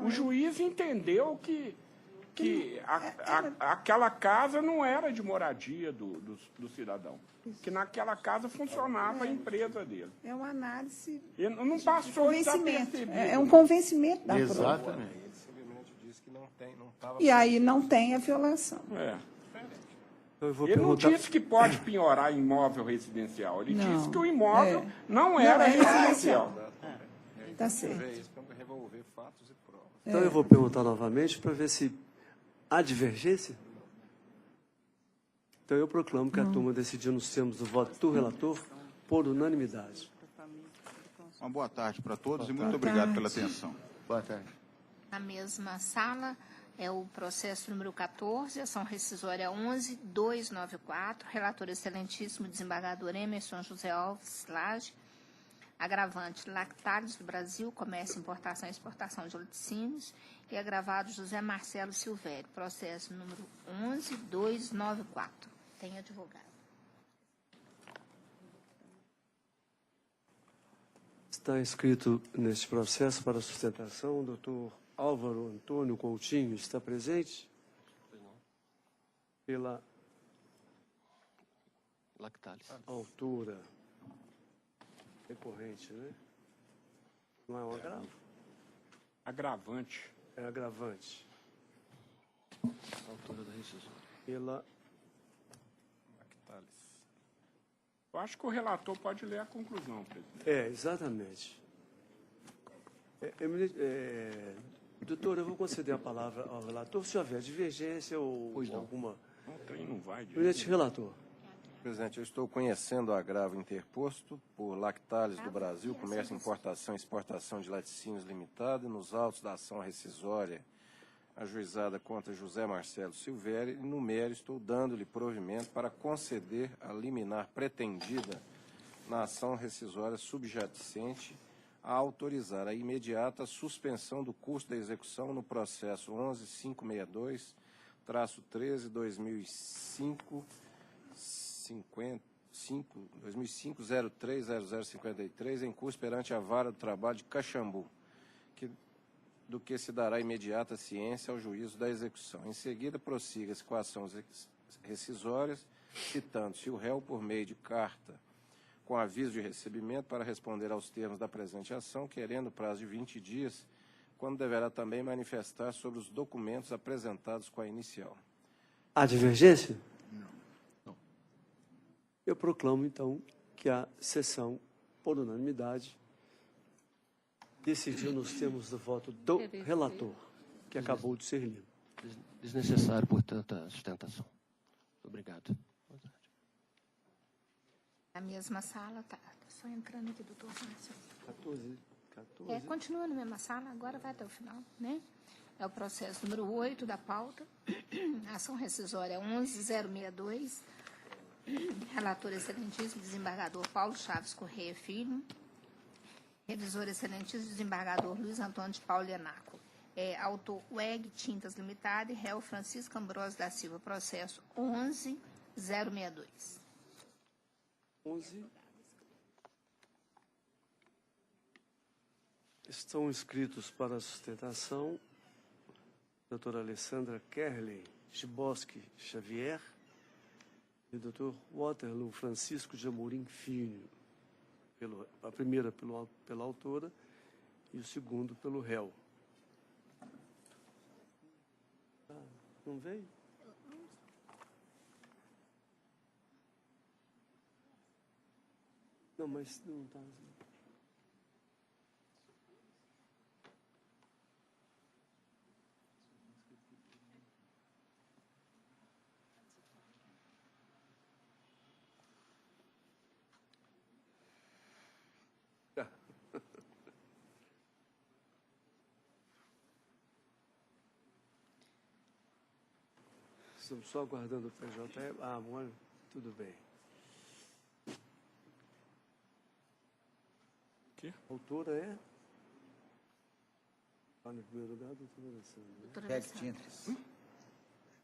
O juiz entendeu que aquela casa não era de moradia do cidadão. Que naquela casa funcionava a empresa dele. É uma análise... Não passou desapercebido. É um convencimento da prova. Exatamente. E aí não tem a violação. Ele não disse que pode penhorar imóvel residencial. Ele disse que o imóvel não era residencial. Está certo. Então eu vou perguntar novamente para ver se há divergência. Então eu proclamo que a turma decidiu nos termos do voto do relator por unanimidade. Uma boa tarde para todos e muito obrigado pela atenção. Boa tarde. Na mesma sala é o processo número 14, ação rescisória 11.294, relator excelentíssimo desembargador Emerson José Alves Lage, agravante Lactalis do Brasil, comércio, importação e exportação de laticínios, e agravado José Marcelo Silvério, processo número 11.294. Tem advogado. Está inscrito neste processo para sustentação o doutor Álvaro Antônio Coutinho. Está presente? Pela Lactalis. Altura recorrente, né? Não é um agravo? Agravante. É agravante. Altura da rescisória. Pela Lactalis. Eu acho que o relator pode ler a conclusão, presidente. exatamente. Doutor, eu vou conceder a palavra ao relator. Se houver divergência ou alguma... O trem não vai. Eminente relator. Presidente, eu estou conhecendo o agravo interposto por Lactalis do Brasil, Comércio, Importação e Exportação de Laticínios Limitada, nos autos da ação rescisória ajuizada contra José Marcelo Silvério, e no mérito estou dando-lhe provimento para conceder a liminar pretendida na ação rescisória subjacente a autorizar a imediata suspensão do curso da execução no processo 11.562-13/2005 2005-03-0053, em curso perante a Vara do Trabalho de Caxambu, do que se dará imediata ciência ao juízo da execução. Em seguida, prossiga-se com ações rescisórias, citando-se o réu por meio de carta com aviso de recebimento para responder aos termos da presente ação, querendo prazo de 20 dias, quando deverá também manifestar sobre os documentos apresentados com a inicial. Há divergência? Eu proclamo, então, que a sessão, por unanimidade, decidiu nos termos do voto do relator, que acabou de ser lido. Desnecessário, portanto, a sustentação. Obrigado. Na mesma sala, tá só entrando aqui, doutor. 14. Continua na mesma sala, agora vai até o final, né? É o processo número 8 da pauta, ação rescisória 11.062, relator excelentíssimo desembargador Paulo Chaves Correia Filho, revisor excelentíssimo desembargador Luiz Antônio de Paulo Lenaco, autor WEG Tintas Limitada e réu Francisco Ambrosio da Silva, processo 11.062. 11. Estão inscritos para a sustentação doutora Alessandra Kerley Giboski Xavier e doutor Waterloo Francisco de Amorim Filho. A primeira pela autora e o segundo pelo réu. Não veio? Não, mas não está. Estamos só aguardando o PJ. Mano, tudo bem. Que? A autora é? Fala em primeiro lugar a doutora Alessandra.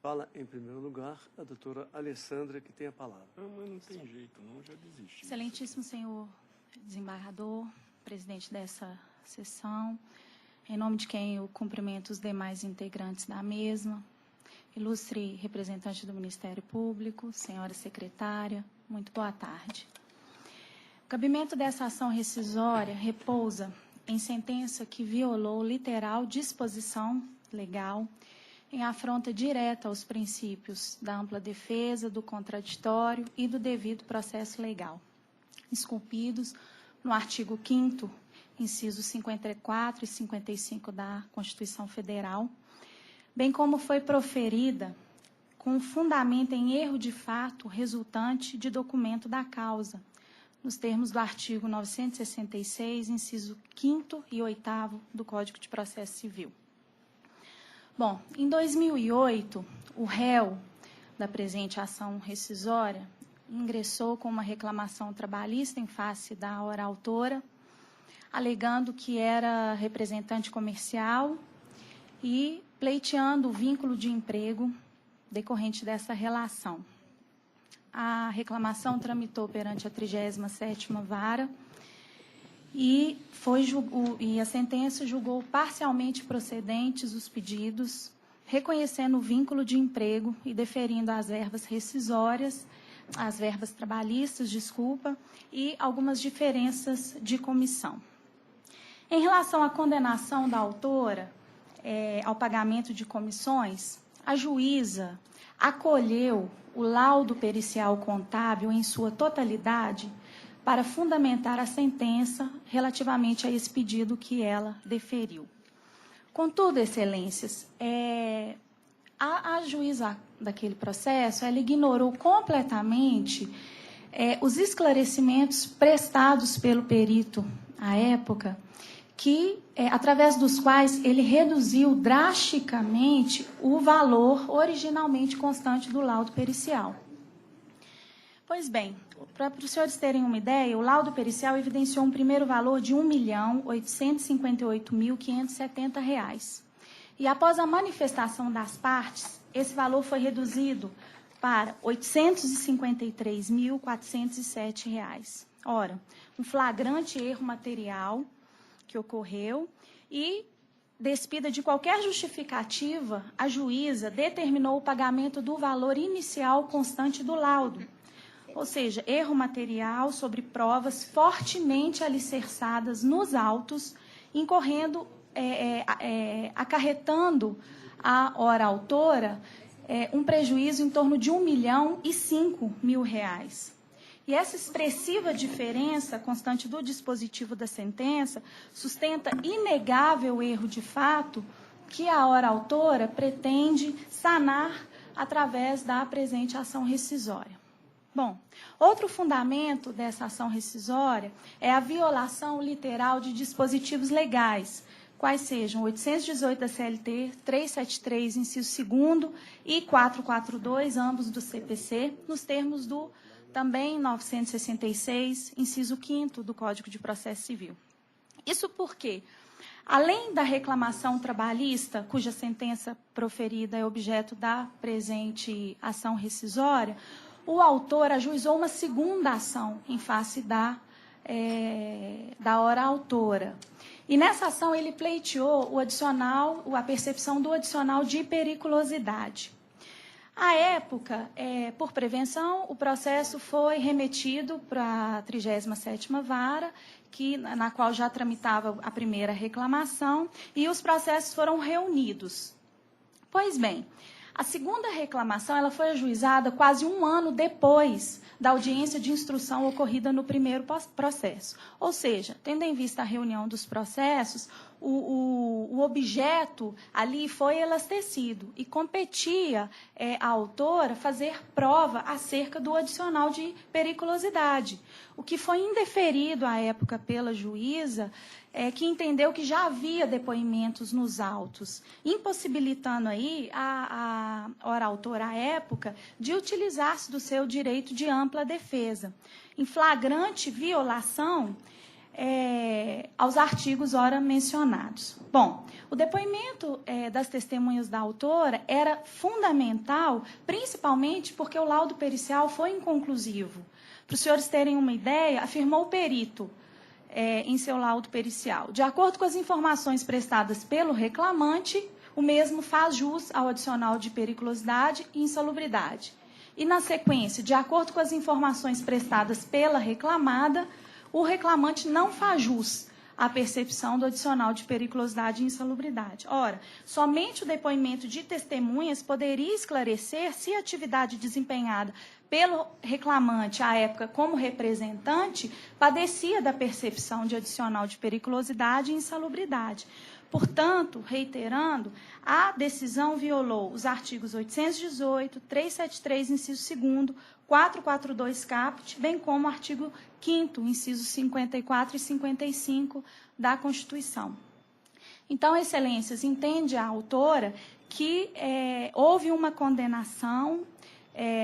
Fala em primeiro lugar a doutora Alessandra, que tem a palavra. Mas não tem jeito, não, já desisti. Excelentíssimo senhor desembargador, presidente dessa sessão, em nome de quem eu cumprimento os demais integrantes da mesma, ilustre representante do Ministério Público, senhora secretária, muito boa tarde. O cabimento dessa ação rescisória repousa em sentença que violou literal disposição legal em afronta direta aos princípios da ampla defesa, do contraditório e do devido processo legal, esculpidos no artigo 5º, incisos 54 e 55 da Constituição Federal, bem como foi proferida com fundamento em erro de fato resultante de documento da causa, nos termos do artigo 966, inciso 5º e 8º do Código de Processo Civil. Bom, em 2008, o réu da presente ação rescisória ingressou com uma reclamação trabalhista em face da hora autora, alegando que era representante comercial e pleiteando o vínculo de emprego decorrente dessa relação. A reclamação tramitou perante a 37ª Vara e a sentença julgou parcialmente procedentes os pedidos, reconhecendo o vínculo de emprego e deferindo as verbas rescisórias, as verbas trabalhistas, e algumas diferenças de comissão. Em relação à condenação da autora ao pagamento de comissões, a juíza acolheu o laudo pericial contábil em sua totalidade para fundamentar a sentença relativamente a esse pedido que ela deferiu. Contudo, excelências, a juíza daquele processo, ela ignorou completamente os esclarecimentos prestados pelo perito à época, que, através dos quais ele reduziu drasticamente o valor originalmente constante do laudo pericial. Pois bem, para os senhores terem uma ideia, o laudo pericial evidenciou um primeiro valor de R$ 1.858.570. E após a manifestação das partes, esse valor foi reduzido para R$ 853.407. Ora, um flagrante erro material que ocorreu e, despida de qualquer justificativa, a juíza determinou o pagamento do valor inicial constante do laudo. Ou seja, erro material sobre provas fortemente alicerçadas nos autos, incorrendo, acarretando à hora autora um prejuízo em torno de R$ 1.005.000. E essa expressiva diferença constante do dispositivo da sentença sustenta inegável erro de fato que a hora autora pretende sanar através da presente ação rescisória. Bom, outro fundamento dessa ação rescisória é a violação literal de dispositivos legais, quais sejam 818 da CLT, 373, inciso 2º, e 442, ambos do CPC, nos termos do também 966, inciso 5º do Código de Processo Civil. Isso porque, além da reclamação trabalhista, cuja sentença proferida é objeto da presente ação rescisória, o autor ajuizou uma segunda ação em face da hora autora. E nessa ação ele pleiteou a percepção do adicional de periculosidade. À época, por prevenção, o processo foi remetido para a 37ª Vara, na qual já tramitava a primeira reclamação, e os processos foram reunidos. Pois bem, a segunda reclamação ela foi ajuizada quase um ano depois da audiência de instrução ocorrida no primeiro processo. Ou seja, tendo em vista a reunião dos processos, o objeto ali foi elastecido e competia à autora fazer prova acerca do adicional de periculosidade, o que foi indeferido à época pela juíza, que entendeu que já havia depoimentos nos autos, impossibilitando aí a hora autora à época de utilizar-se do seu direito de ampla defesa, em flagrante violação aos artigos ora mencionados. Bom, o depoimento das testemunhas da autora era fundamental, principalmente porque o laudo pericial foi inconclusivo. Para os senhores terem uma ideia, afirmou o perito em seu laudo pericial. De acordo com as informações prestadas pelo reclamante, o mesmo faz jus ao adicional de periculosidade e insalubridade. E, na sequência, de acordo com as informações prestadas pela reclamada, o reclamante não faz jus à percepção do adicional de periculosidade e insalubridade. Ora, somente o depoimento de testemunhas poderia esclarecer se a atividade desempenhada pelo reclamante, à época, como representante, padecia da percepção de adicional de periculosidade e insalubridade. Portanto, reiterando, a decisão violou os artigos 818, 373, inciso 2º, 442 caput, bem como o artigo 5º, incisos 54 e 55 da Constituição. Então, excelências, entende a autora que houve uma condenação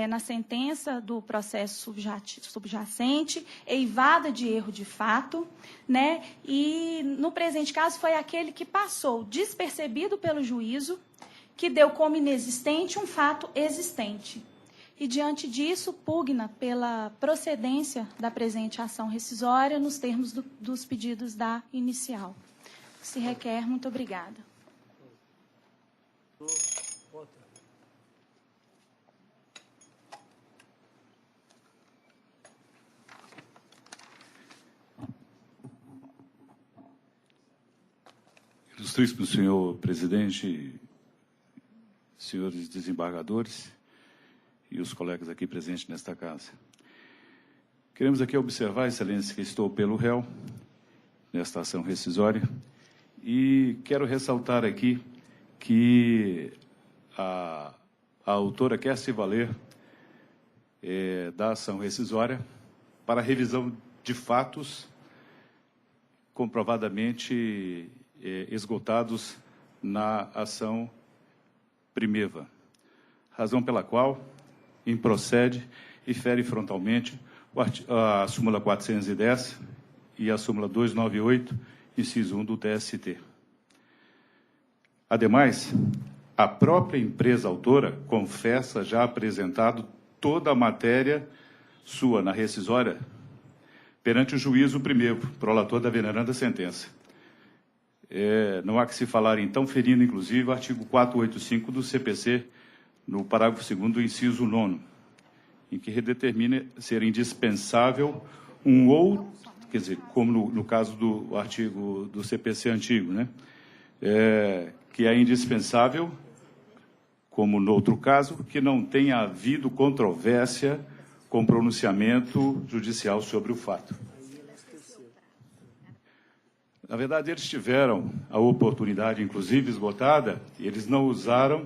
na sentença do processo subjacente, eivada de erro de fato, né? E, no presente caso, foi aquele que passou despercebido pelo juízo, que deu como inexistente um fato existente. E, diante disso, pugna pela procedência da presente ação rescisória nos termos dos pedidos da inicial. Se requer, muito obrigada. Ilustríssimo senhor presidente, senhores desembargadores e os colegas aqui presentes nesta casa. Queremos aqui observar, Excelência, que estou pelo réu nesta ação rescisória e quero ressaltar aqui que a autora quer se valer da ação rescisória para revisão de fatos comprovadamente esgotados na ação primeva, razão pela qual improcede e fere frontalmente a súmula 410 e a súmula 298, inciso 1 do TST. Ademais, a própria empresa autora confessa já apresentado toda a matéria sua na rescisória perante o juízo primevo, prolator da veneranda sentença. Não há que se falar, então, ferindo, inclusive, o artigo 485 do CPC, no parágrafo 2º do inciso 9º, em que redetermina ser indispensável um outro, quer dizer, como no caso do artigo do CPC antigo, né? Que é indispensável, como no outro caso, que não tenha havido controvérsia com pronunciamento judicial sobre o fato. Na verdade, eles tiveram a oportunidade, inclusive esgotada, e eles não usaram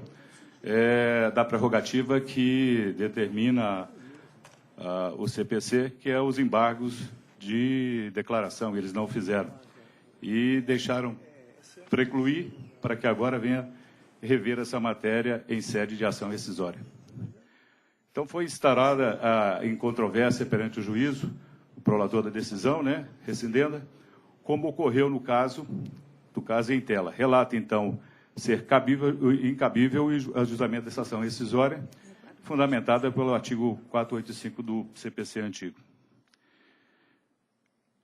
da prerrogativa que determina o CPC, que é os embargos de declaração. Eles não o fizeram. E deixaram precluir para que agora venha rever essa matéria em sede de ação rescisória. Então, foi instaurada em controvérsia perante o juízo, o prolator da decisão, né, rescindenda, como ocorreu no caso em tela. Relata, então, ser cabível e incabível o ajustamento dessa ação rescisória, fundamentada pelo artigo 485 do CPC antigo.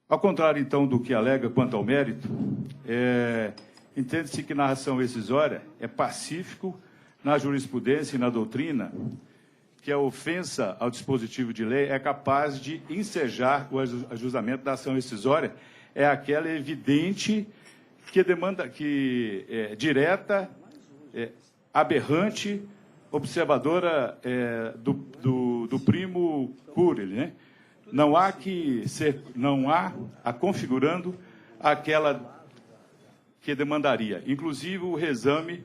Ao contrário, então, do que alega quanto ao mérito, entende-se que na ação rescisória é pacífico na jurisprudência e na doutrina que a ofensa ao dispositivo de lei é capaz de ensejar o ajustamento da ação rescisória, é aquela evidente que demanda, que é direta, aberrante, observadora do primo curiae, né? Não há a configurando aquela que demandaria, inclusive o reexame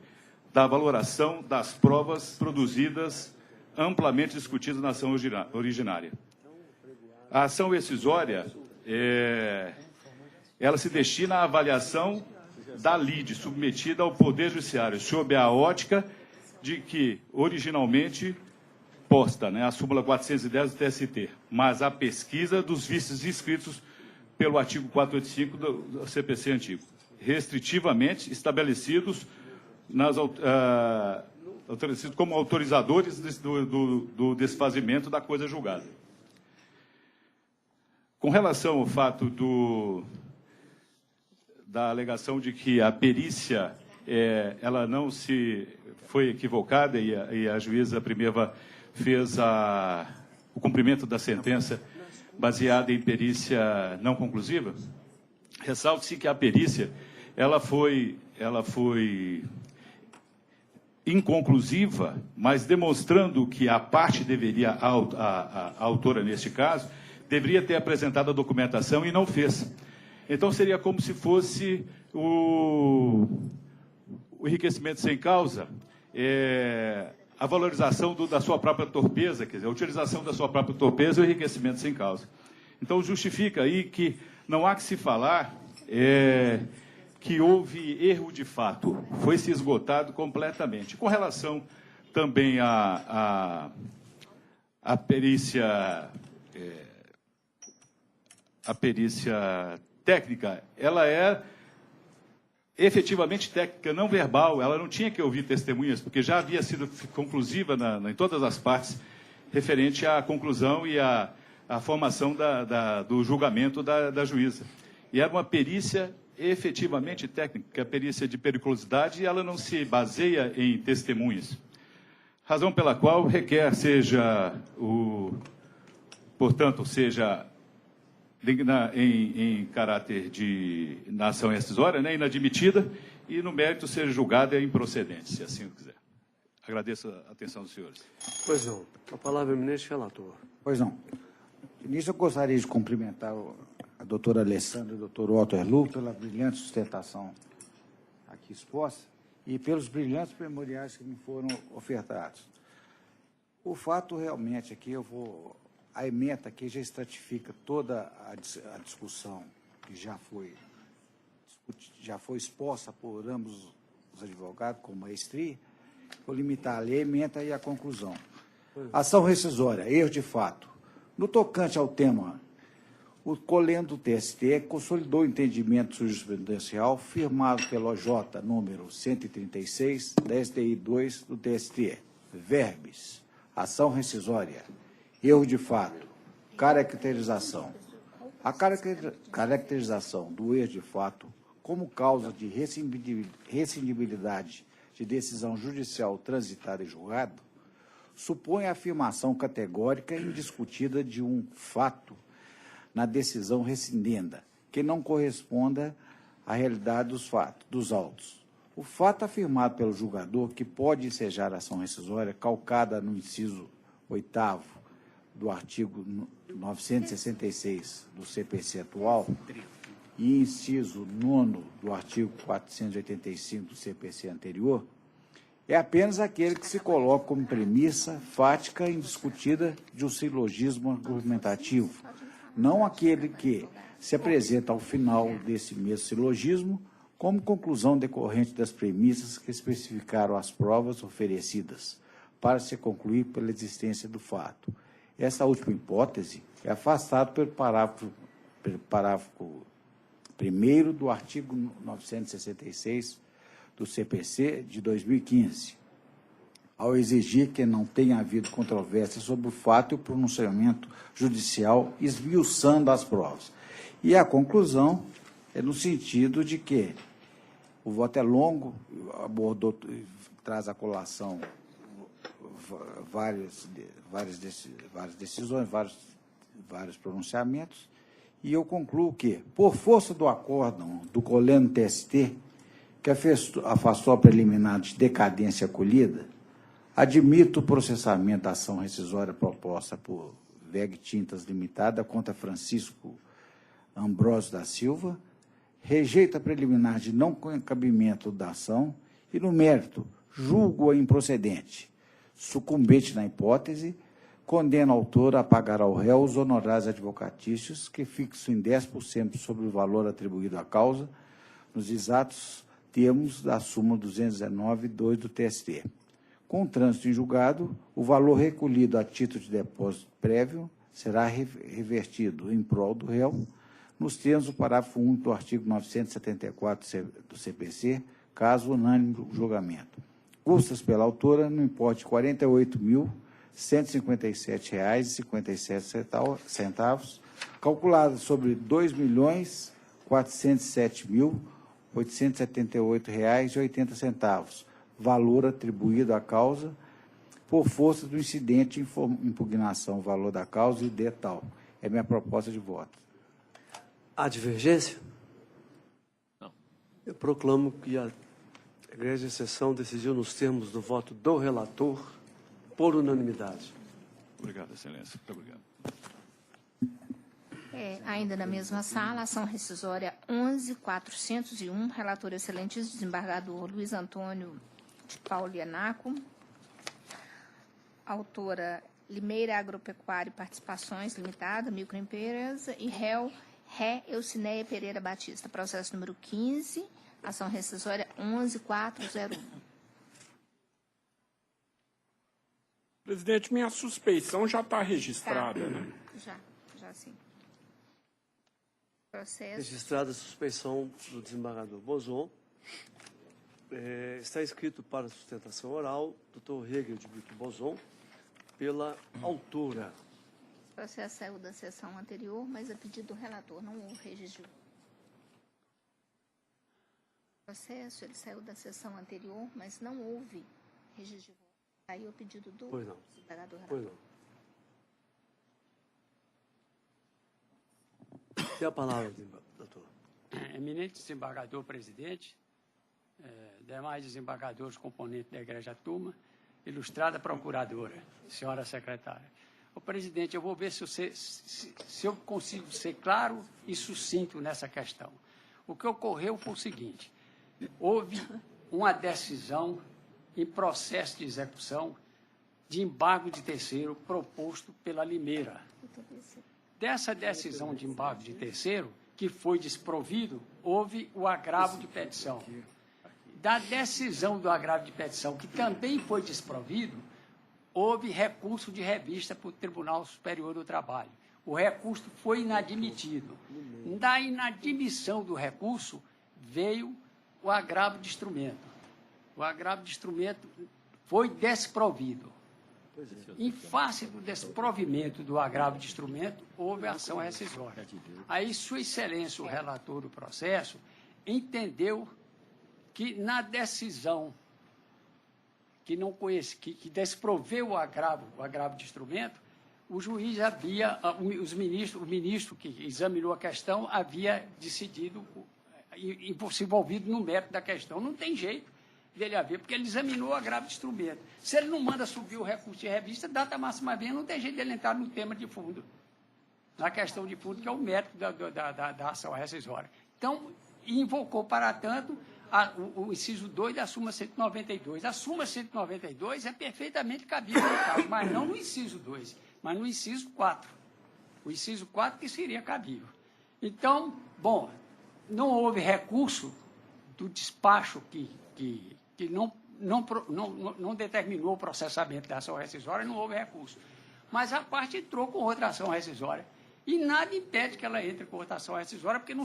da valoração das provas produzidas amplamente discutidas na ação originária. A ação rescisória ela se destina à avaliação da lide submetida ao Poder Judiciário, sob a ótica de que, originalmente, posta, né, a súmula 410 do TST, mas a pesquisa dos vícios inscritos pelo artigo 485 do CPC antigo, restritivamente estabelecidos como autorizadores do desfazimento da coisa julgada. Com relação ao fato da alegação de que a perícia ela não se foi equivocada e a juíza primeva fez o cumprimento da sentença baseada em perícia não conclusiva, ressalte-se que a perícia ela foi inconclusiva, mas demonstrando que a parte deveria, a autora neste caso, deveria ter apresentado a documentação e não fez. Então, seria como se fosse o enriquecimento sem causa, a valorização da sua própria torpeza, quer dizer, a utilização da sua própria torpeza e o enriquecimento sem causa. Então, justifica aí que não há que se falar que houve erro de fato, foi se esgotado completamente. Com relação também à perícia técnica, ela é efetivamente técnica, não verbal, ela não tinha que ouvir testemunhas, porque já havia sido conclusiva em todas as partes, referente à conclusão e à formação do julgamento da juíza. E era uma perícia efetivamente técnica, a perícia de periculosidade, e ela não se baseia em testemunhas. Razão pela qual requer portanto, seja em caráter de ação rescisória, né, inadmitida, e no mérito seja julgada improcedente, se assim o quiser. Agradeço a atenção dos senhores. Pois não. A palavra é eminente relator. Pois não. Início, eu gostaria de cumprimentar a doutora Alessandra e o doutor Otto Erlu pela brilhante sustentação aqui exposta e pelos brilhantes memoriais que me foram ofertados. O fato realmente aqui, a ementa aqui já estratifica toda a discussão que já foi exposta por ambos os advogados com maestria. Vou limitar a ementa e a conclusão. Ação rescisória, erro de fato. No tocante ao tema, o colendo do TST consolidou o entendimento jurisprudencial firmado pelo OJ número 136, 10TI2 do TST. Verbes, ação rescisória, erro de fato, caracterização. A caracterização do erro de fato como causa de rescindibilidade de decisão judicial transitada e julgada supõe a afirmação categórica e indiscutida de um fato na decisão rescindenda, que não corresponda à realidade dos fatos, dos autos. O fato afirmado pelo julgador, que pode ensejar ação rescisória calcada no inciso 8º do artigo 966 do CPC atual e inciso 9º do artigo 485 do CPC anterior, é apenas aquele que se coloca como premissa fática e indiscutida de um silogismo argumentativo, não aquele que se apresenta ao final desse mesmo silogismo como conclusão decorrente das premissas que especificaram as provas oferecidas, para se concluir pela existência do fato. Essa última hipótese é afastada pelo parágrafo 1º do artigo 966 do CPC de 2015, ao exigir que não tenha havido controvérsia sobre o fato e o pronunciamento judicial esmiuçando as provas. E a conclusão é no sentido de que o voto é longo, abordou, traz à colação várias decisões, vários pronunciamentos, e eu concluo que, por força do acórdão do coleno TST, que afastou a preliminar de decadência acolhida, admito o processamento da ação rescisória proposta por VEG Tintas Limitada contra Francisco Ambrósio da Silva, rejeito a preliminar de não cabimento da ação e, no mérito, julgo-a improcedente. Sucumbente na hipótese, condena a autora a pagar ao réu os honorários advocatícios que fixam em 10% sobre o valor atribuído à causa, nos exatos termos da súmula 219.2 do TST. Com o trânsito em julgado, o valor recolhido a título de depósito prévio será revertido em prol do réu, nos termos do parágrafo 1 do artigo 974 do CPC, caso unânime o julgamento. Custas pela autora no importe de R$ 48.157,57, calculadas sobre R$ 2.407.878,80, valor atribuído à causa por força do incidente de impugnação, valor da causa e de tal. É minha proposta de voto. Há divergência? Não. Eu proclamo que a Igreja Sessão decidiu nos termos do voto do relator por unanimidade. Obrigado, Excelência. Muito obrigado. Ainda na mesma sala, ação rescisória 11.401, relator excelentíssimo desembargador Luiz Antônio de Paulo Ianaco, autora Limeira Agropecuária e Participações Limitada, microempresa, e réu Ré Eucineia Pereira Batista, processo número 15, ação rescisória 11.401. Presidente, minha suspeição já está registrada, né? Já sim. Processo. Registrada a suspeição do desembargador Bozon. Está escrito para sustentação oral, Dr. Hegel de Brito Bozon, pela autora. O processo saiu da sessão anterior, mas a pedido do relator, não houve registro. O processo ele saiu da sessão anterior, mas não houve registro. Saiu o pedido do desembargador relator. Pois não. Tem a palavra, doutor. Eminente desembargador presidente, demais desembargadores componentes da Igreja Turma, ilustrada procuradora, senhora secretária. Ô, presidente, eu vou ver se eu consigo ser claro e sucinto nessa questão. O que ocorreu foi o seguinte: houve uma decisão em processo de execução de embargo de terceiro proposto pela Limeira. Dessa decisão de embargo de terceiro, que foi desprovido, houve o agravo de petição. Da decisão do agravo de petição, que também foi desprovido, houve recurso de revista para o Tribunal Superior do Trabalho. O recurso foi inadmitido. Da inadmissão do recurso, veio o agravo de instrumento. O agravo de instrumento foi desprovido. Em face do desprovimento do agravo de instrumento, houve ação rescisória. Aí, Sua Excelência, o relator do processo, entendeu que na decisão que não conhece, que desproveu o agravo de instrumento, o juiz havia, o ministro que examinou a questão havia decidido, se envolvido no mérito da questão. Não tem jeito dele haver, porque ele examinou o agravo de instrumento. Se ele não manda subir o recurso de revista, data máxima vem, não tem jeito dele entrar no tema de fundo, na questão de fundo, que é o mérito da ação rescisória. Então, invocou, para tanto, o inciso 2 da súmula 192. A súmula 192 é perfeitamente cabível no caso, mas não no inciso 2, mas no inciso 4. O inciso 4 que seria cabível. Então, bom, não houve recurso do despacho que não determinou o processamento da ação rescisória, não houve recurso. Mas a parte entrou com outra ação rescisória. E nada impede que ela entre com outra ação rescisória, porque não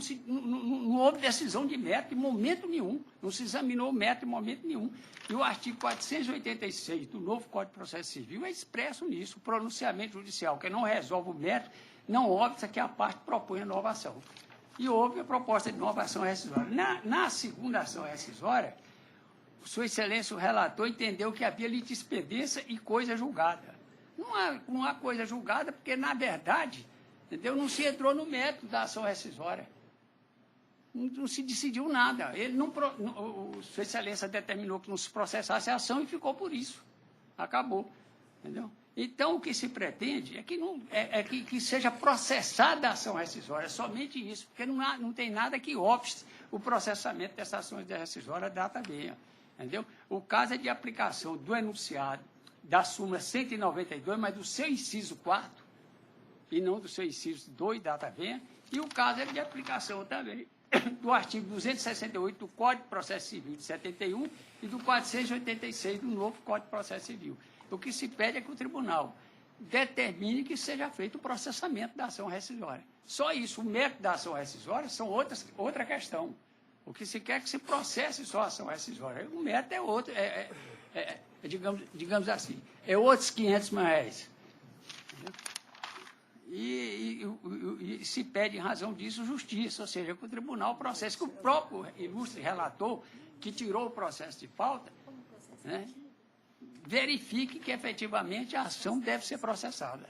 houve decisão de mérito em momento nenhum, não se examinou o mérito em momento nenhum. E o artigo 486 do novo Código de Processo Civil é expresso nisso. O pronunciamento judicial que não resolve o mérito não obsta que a parte propõe a nova ação. E houve a proposta de nova ação rescisória. Na segunda ação rescisória, Sua Excelência, o relator, entendeu que havia litispendência e coisa julgada. Não há coisa julgada, porque, na verdade, entendeu, não se entrou no mérito da ação rescisória. Não se decidiu nada. Sua Excelência determinou que não se processasse a ação e ficou por isso. Acabou. Entendeu? Então, o que se pretende é que seja processada a ação rescisória, somente isso, porque não tem nada que obste o processamento dessas ações de rescisória data venha. Entendeu? O caso é de aplicação do enunciado da súmula 192, mas do seu inciso 4, e não do seu inciso 2, data venha, e o caso é de aplicação também do artigo 268 do Código de Processo Civil de 71 e do 486 do novo Código de Processo Civil. O que se pede é que o tribunal determine que seja feito o processamento da ação rescisória. Só isso. O mérito da ação rescisória são outra questão. O que se quer é que se processe só a ação rescisória. O mérito é outro, digamos assim, é outros R$500. E se pede, em razão disso, justiça, ou seja, que o tribunal processe, que o próprio ilustre relator, que tirou o processo de pauta, né, verifique que, efetivamente, a ação deve ser processada.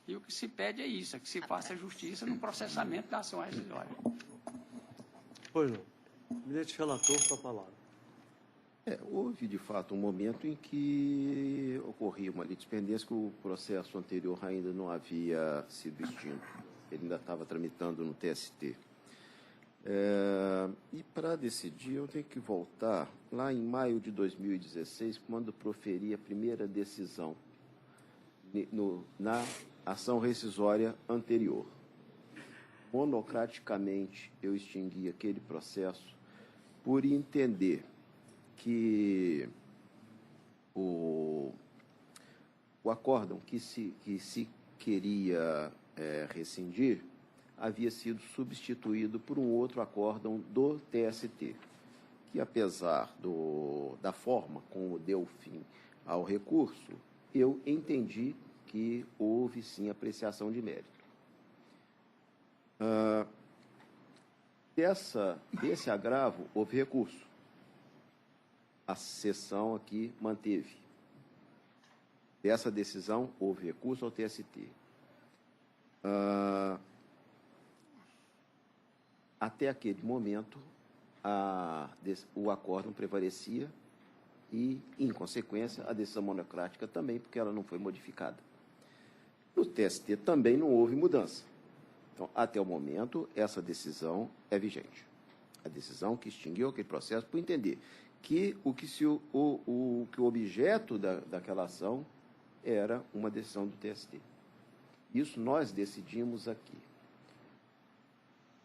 E o que se pede é isso, é que se faça justiça no processamento da ação rescisória. Pois não. Eminente relator, com a palavra. Houve, de fato, um momento em que ocorria uma litispendência que o processo anterior ainda não havia sido extinto. Ele ainda estava tramitando no TST. E para decidir, eu tenho que voltar lá em maio de 2016, quando proferi a primeira decisão na ação rescisória anterior. Monocraticamente, eu extingui aquele processo por entender que o acórdão que se queria rescindir havia sido substituído por um outro acórdão do TST, que, apesar da forma como deu fim ao recurso, eu entendi que houve, sim, apreciação de mérito. Desse agravo, houve recurso. A sessão aqui manteve. Dessa decisão, houve recurso ao TST. Até aquele momento, o acórdão prevalecia e, em consequência, a decisão monocrática também, porque ela não foi modificada. No TST também não houve mudança. Então, até o momento, essa decisão é vigente. A decisão que extinguiu aquele processo, por entender que o objeto daquela ação era uma decisão do TST. Isso nós decidimos aqui.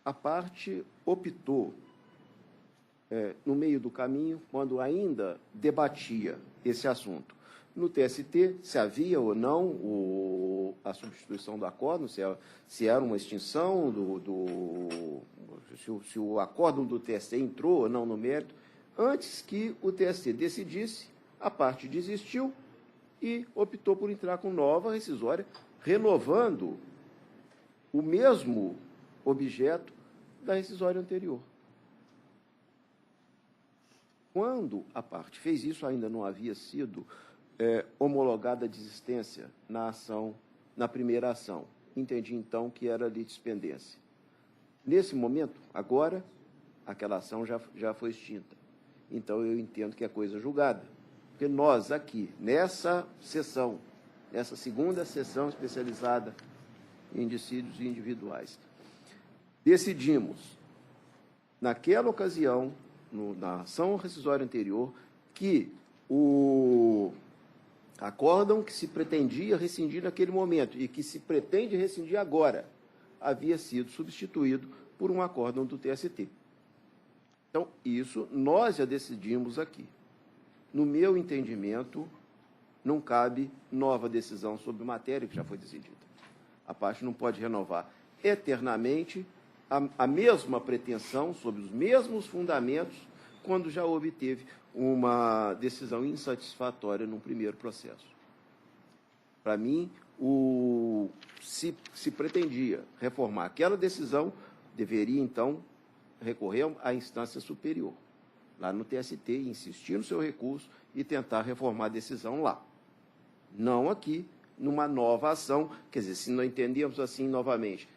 A parte optou, no meio do caminho, quando ainda debatia esse assunto, no TST, se havia ou não a substituição do acórdão, se era uma extinção se o acórdão do TST entrou ou não no mérito. Antes que o TST decidisse, a parte desistiu e optou por entrar com nova rescisória, renovando o mesmo objeto da rescisória anterior. Quando a parte fez isso, ainda não havia sido homologada a desistência na primeira ação. Entendi, então, que era litispendência. Nesse momento, agora, aquela ação já foi extinta. Então, eu entendo que é coisa julgada. Porque nós aqui, nessa sessão, nessa segunda sessão especializada em dissídios individuais, decidimos, naquela ocasião, na ação rescisória anterior, que o acórdão que se pretendia rescindir naquele momento e que se pretende rescindir agora havia sido substituído por um acórdão do TST. Então, isso nós já decidimos aqui. No meu entendimento, não cabe nova decisão sobre matéria que já foi decidida. A parte não pode renovar eternamente a mesma pretensão, sobre os mesmos fundamentos, quando já obteve uma decisão insatisfatória no primeiro processo. Para mim, se pretendia reformar aquela decisão, deveria, então, recorrer à instância superior, lá no TST, insistir no seu recurso e tentar reformar a decisão lá. Não aqui, numa nova ação. Quer dizer, se não entendemos assim novamente,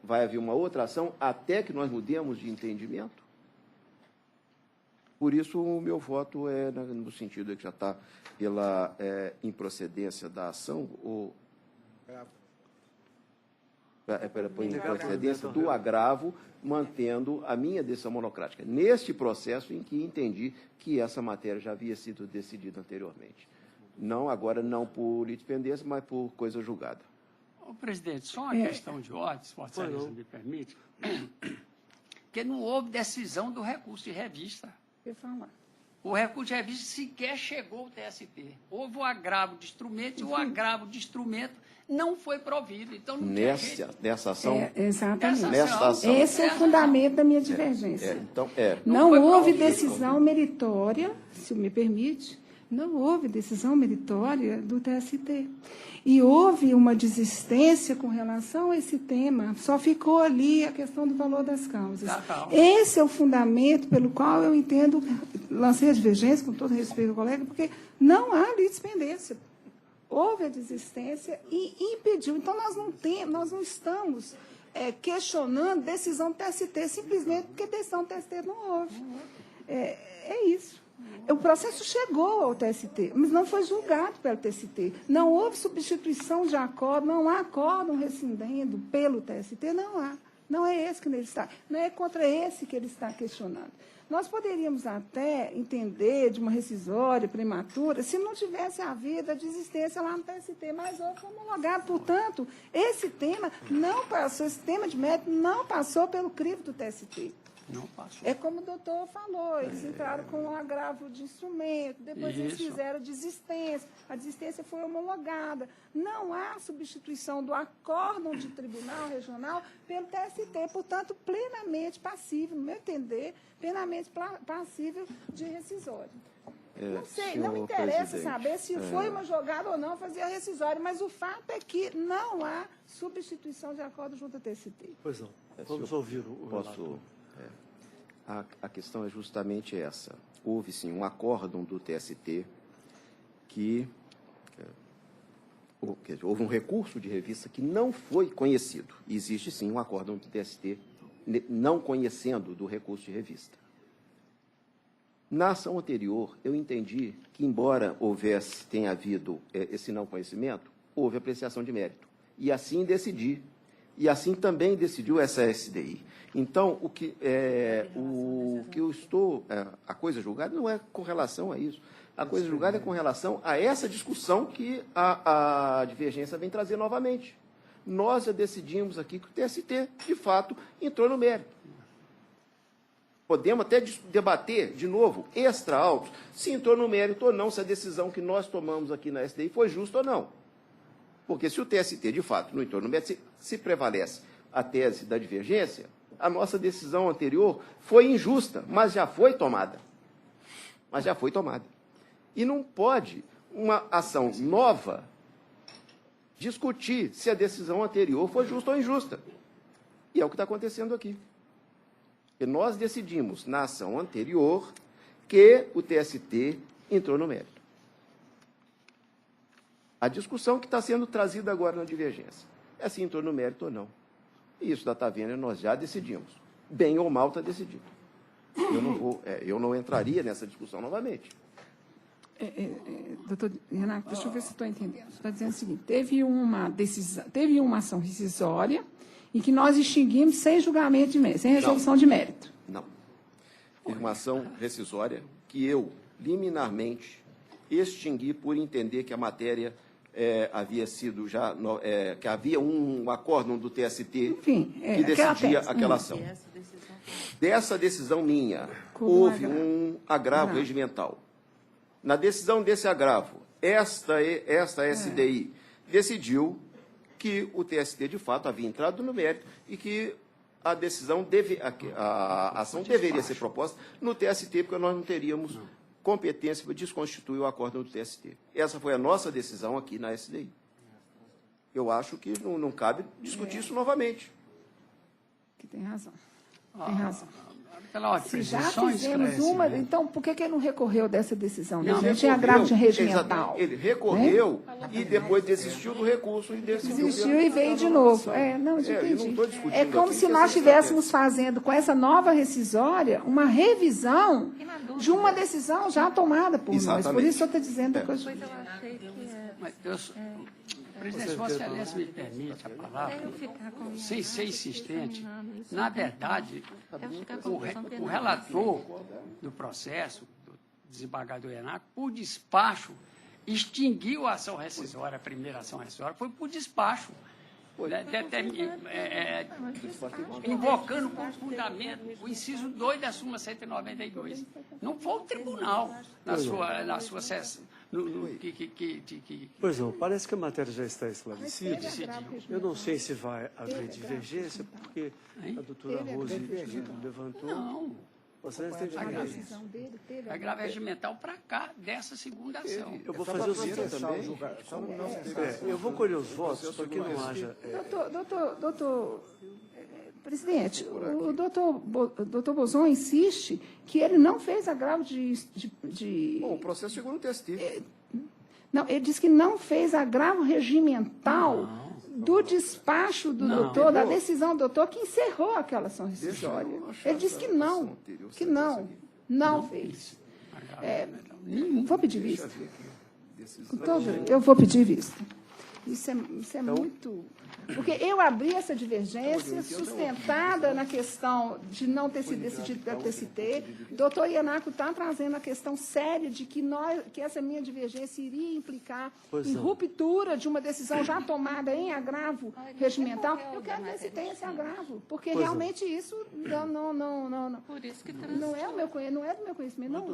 vai haver uma outra ação até que nós mudemos de entendimento? Por isso, o meu voto é no sentido de que já está pela improcedência da ação, ou pela improcedência do agravo, mantendo a minha decisão monocrática, neste processo em que entendi que essa matéria já havia sido decidida anteriormente. Não agora, não por litispendência, mas por coisa julgada. Ô, presidente, só uma questão de ordem, se Vossa Excelência me permite, que não houve decisão do recurso de revista. O recurso de revista sequer chegou ao TST. Houve o agravo de instrumento e o agravo de instrumento não foi provido. Então, não nessa ação? Exatamente. Nessa ação. Esse é o fundamento da minha divergência. Então, não houve decisão meritória, se me permite, não houve decisão meritória do TST. E houve uma desistência com relação a esse tema, só ficou ali a questão do valor das causas. Esse é o fundamento pelo qual eu entendo, lancei a divergência, com todo respeito ao colega, porque não há litispendência. Houve a desistência e impediu. Então, nós não estamos questionando decisão do TST, simplesmente porque decisão do TST não houve. É isso. O processo chegou ao TST, mas não foi julgado pelo TST. Não houve substituição de acórdão, não há acórdão rescindendo pelo TST, não há. Não é esse que ele está, não é contra esse que ele está questionando. Nós poderíamos até entender de uma rescisória prematura se não tivesse havido a desistência lá no TST, mas houve homologado. Portanto, esse tema não passou, esse tema de mérito não passou pelo crivo do TST. Não passou. É como o doutor falou, eles entraram com um agravo de instrumento, depois eles fizeram desistência, a desistência foi homologada. Não há substituição do acórdão de tribunal regional pelo TST, portanto, plenamente passível, no meu entender, plenamente passível de rescisória. Não sei, não me interessa saber se foi uma jogada ou não fazer a rescisória, mas o fato é que não há substituição de acordo junto ao TST. Pois não, vamos ouvir o relator. A questão é justamente essa. Houve, sim, um acórdão do TST que... houve um recurso de revista que não foi conhecido. Existe, sim, um acórdão do TST não conhecendo do recurso de revista. Na ação anterior, eu entendi que, embora tenha havido esse não conhecimento, houve apreciação de mérito. E assim decidi. E assim também decidiu essa SDI. Então, o que eu estou... a coisa julgada não é com relação a isso. A coisa julgada é com relação a essa discussão que a divergência vem trazer novamente. Nós já decidimos aqui que o TST, de fato, entrou no mérito. Podemos até debater, de novo, extra-autos, se entrou no mérito ou não, se a decisão que nós tomamos aqui na SDI foi justa ou não. Porque se o TST, de fato, não entrou no mérito, se prevalece a tese da divergência, a nossa decisão anterior foi injusta, mas já foi tomada. E não pode uma ação nova discutir se a decisão anterior foi justa ou injusta. E é o que está acontecendo aqui. Porque nós decidimos, na ação anterior, que o TST entrou no mérito. A discussão que está sendo trazida agora na divergência é se entrou no mérito ou não. E isso da Tavênia nós já decidimos. Bem ou mal está decidido. Eu não entraria nessa discussão novamente. Doutor Renato, deixa eu ver se estou entendendo. Você está dizendo o seguinte, teve uma ação rescisória em que nós extinguimos sem julgamento de mérito, sem resolução de mérito. Não. Teve uma ação rescisória que eu, liminarmente, extingui por entender que a matéria havia sido já... que havia um acórdão do TST que decidia aquela ação. Dessa decisão minha, houve um agravo regimental. Na decisão desse agravo, esta SDI decidiu que o TST, de fato, havia entrado no mérito e que a ação deveria ser proposta no TST, porque nós não teríamos competência para desconstituir o acórdão do TST. Essa foi a nossa decisão aqui na SDI. Eu acho que não cabe discutir isso novamente. Que tem razão. Tem razão. Pela ordem, se já presunções, fizemos uma, então por que ele não recorreu dessa decisão? Não tinha agravo regimental. Ele recorreu e depois desistiu do recurso. Desistiu e veio de novo. Não entendi. É como se nós estivéssemos fazendo com essa nova rescisória uma revisão de uma decisão já tomada por nós. Por isso eu estou dizendo a coisa. Presidente, se Vossa Excelência me permite a palavra, sem ser insistente, na verdade, o relator do processo, do desembargador Renato, por despacho, extinguiu a ação rescisória, a primeira ação rescisória, foi por despacho, invocando como fundamento o inciso 2 da súmula 192. Não foi o tribunal, na sua sessão. Pois não, parece que a matéria já está esclarecida. Eu não sei se vai haver divergência, porque a doutora Rose levantou. Não. Você teve agravo regimental para cá, dessa segunda ação. Eu vou fazer o seguinte também. Eu vou colher os votos para que não haja... Doutor presidente, o doutor Bozon insiste que ele não fez agravo de... Bom, o processo chegou no TST. Não, ele disse que não fez agravo regimental do despacho do doutor, da decisão do doutor que encerrou aquela ação rescisória. Ele disse que não fez. Vou pedir vista. Eu vou pedir vista. Isso é muito... Porque eu abri essa divergência sustentada na questão de não ter sido decidido pelo TST. O doutor Ianaco está trazendo a questão séria de que essa minha divergência iria implicar em ruptura de uma decisão já tomada em agravo regimental. Eu quero ver se tem esse agravo, porque realmente isso não Por isso que não é do meu conhecimento. Não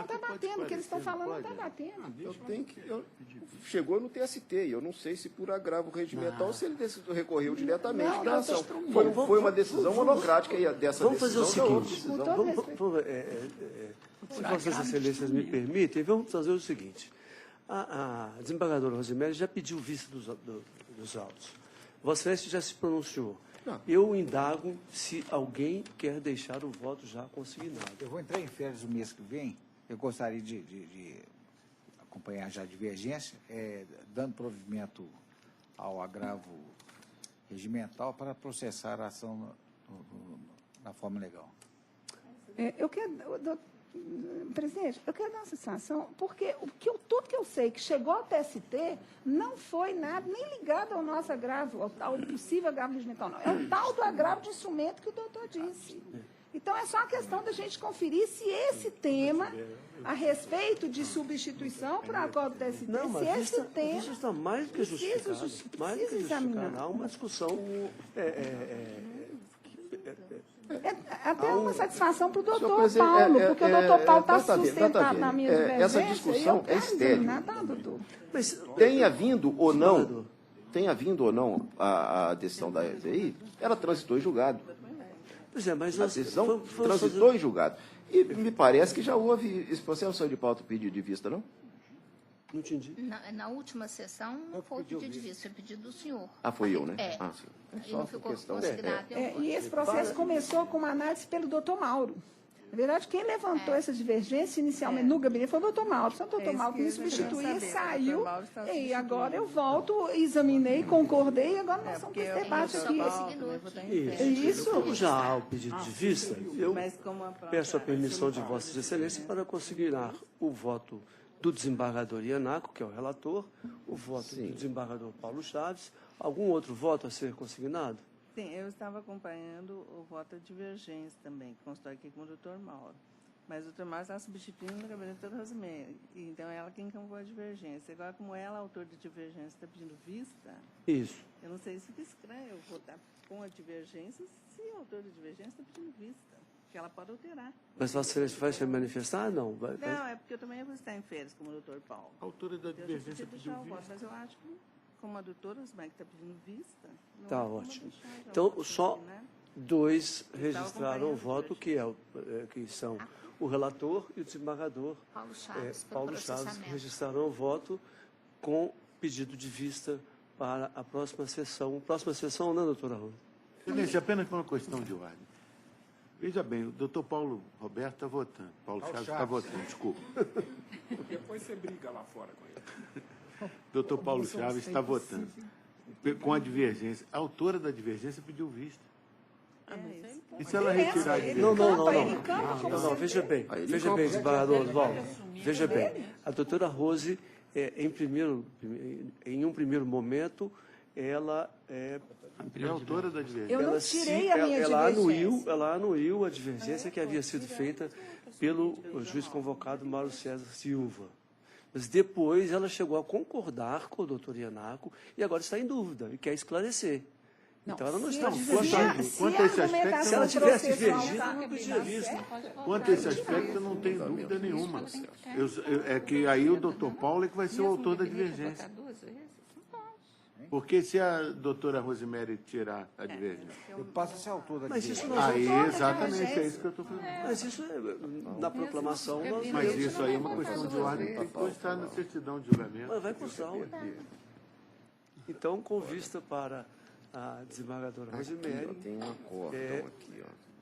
está batendo. O que eles estão falando não está batendo. Chegou no TST, eu não sei se por agravo regimental, se ele recorreu diretamente da ação. Foi uma decisão monocrática e dessa vamos fazer decisão o seguinte, se Vossas Excelências me permitem, vamos fazer o seguinte. A desembargadora Rosemary já pediu vista dos autos. Vossa Excelência já se pronunciou. Eu indago se alguém quer deixar o voto já consignado. Eu vou entrar em férias o mês que vem. Eu gostaria de acompanhar já a divergência, dando provimento ao agravo regimental para processar a ação na forma legal. Eu quero... Presidente, eu quero dar uma satisfação, porque tudo que eu sei que chegou ao TST não foi nada, nem ligado ao nosso agravo, ao possível agravo regimental, não. É o tal do agravo de instrumento que o doutor disse. Então, é só uma questão da gente conferir se esse tema, a respeito de substituição para o acordo do TST, Não, mas se esse tema... isso está mais do que justificado. Mais do que justificado. Há uma discussão... até uma satisfação para o doutor Paulo, presidente, porque o doutor Paulo está tá bem, sustentado na minha divergência. essa discussão é estéril. Doutor. Mas, tenha havido ou não a decisão da FBI, ela transitou em julgado. Pois é, mas a decisão transitou em julgado. E me parece que já houve esse processo de pauta pedido de vista, não? Não entendi. Na última sessão não foi pedido de vista, foi pedido do senhor. Ah, foi eu, né? É. Ah, sim. E não ficou consignado. E esse processo começou com uma análise pelo doutor Mauro. Na verdade, quem levantou essa divergência inicialmente no gabinete foi o doutor Mauro. O doutor Mauro que me substituía, saiu, e agora eu volto, examinei, concordei, e agora nós estamos com esse debate aqui. Isso. Como já há o pedido de vista, eu peço a permissão de Vossas Excelências para consignar o voto do desembargador Ianaco, que é o relator, o voto do desembargador Paulo Chaves. Algum outro voto a ser consignado? Sim, eu estava acompanhando o voto de divergência também, que constou aqui com o doutor Mauro. Mas o doutor Mauro está substituindo no gabinete da Rosemary. Então, ela quem campou a divergência. Agora, como ela, autor de divergência, está pedindo vista, isso. Eu não sei se fica estranho eu votar com a divergência se o autor da divergência está pedindo vista, que ela pode alterar. Mas Vossa Excelência vai se manifestar? Não. Não, é porque eu também vou estar em férias, como o doutor Paulo. A autora da divergência pediu vista. vista. Mas eu acho que, como a doutora Osmar que está pedindo vista... Está ótimo. Então, só dois registraram o voto, que são o relator e o desembargador Paulo Chaves, que registraram o voto com pedido de vista para a próxima sessão. Próxima sessão, não, doutora Rosa? Excelência, apenas por uma questão de ordem. Veja bem, o doutor Paulo Roberto está votando. Paulo Chaves está votando, desculpa. Depois você briga lá fora com ele. Doutor Paulo Chaves está votando com a divergência. A autora da divergência pediu vista. E se ela retirar a divergência? Não, veja bem, desembargador Oswaldo. Veja bem, a doutora Rose, em um primeiro momento, ela é a autora da divergência. Eu não tirei a minha divergência. Ela anuiu a divergência que havia sido feita pelo juiz convocado Mauro César Silva. Mas depois ela chegou a concordar com o doutor Ianaco e agora está em dúvida e quer esclarecer. Então ela não está divergindo. Quanto a esse aspecto, se ela tivesse divergido, não podia visto. Quanto a esse aspecto, eu não tenho dúvida nenhuma. É que aí o doutor Paulo é que vai ser o autor da divergência. Porque se a doutora Rosemary tirar a divergência? Eu passo a ser autor da divergência. Aí, exatamente, é isso que eu estou falando. Mas isso, na proclamação... Mas isso aí é uma questão de ordem, tem que constar na certidão de julgamento. Mas vai constar. Então, com vista para a desembargadora Rosemary,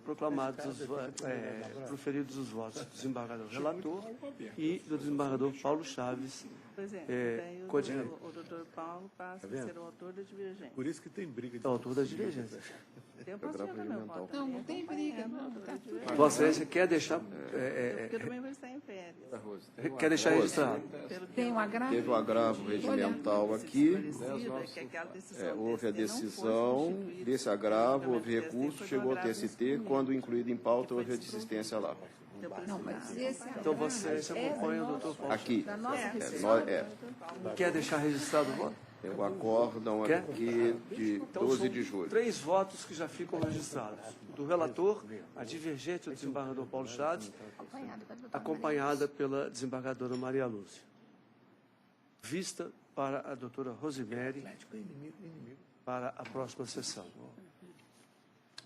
proclamados, proferidos os votos do desembargador relator e do desembargador Paulo Chaves. Pois é, o doutor Paulo passa a ser o autor da divergência. Por isso que tem briga. É o autor da divergência. Eu posso tirar meu voto. Não tem briga. Vossa Excelência quer deixar... Porque eu também vou estar em férias. Quer deixar registrado? Tem um agravo? Teve o agravo regimental aqui. Houve a decisão desse agravo, houve recurso, chegou ao TST. Quando incluído em pauta, houve a desistência lá. Não, mas esse então Vossa Excelência acompanha o doutor Paulo. Aqui. Quer deixar registrado o voto? Tem o acórdão aqui de 12 de julho. 3 votos que já ficam registrados. Do relator, a divergente do desembargador Paulo Chaves, acompanhada pela desembargadora Maria Lúcia. Vista para a doutora Rosemary para a próxima sessão.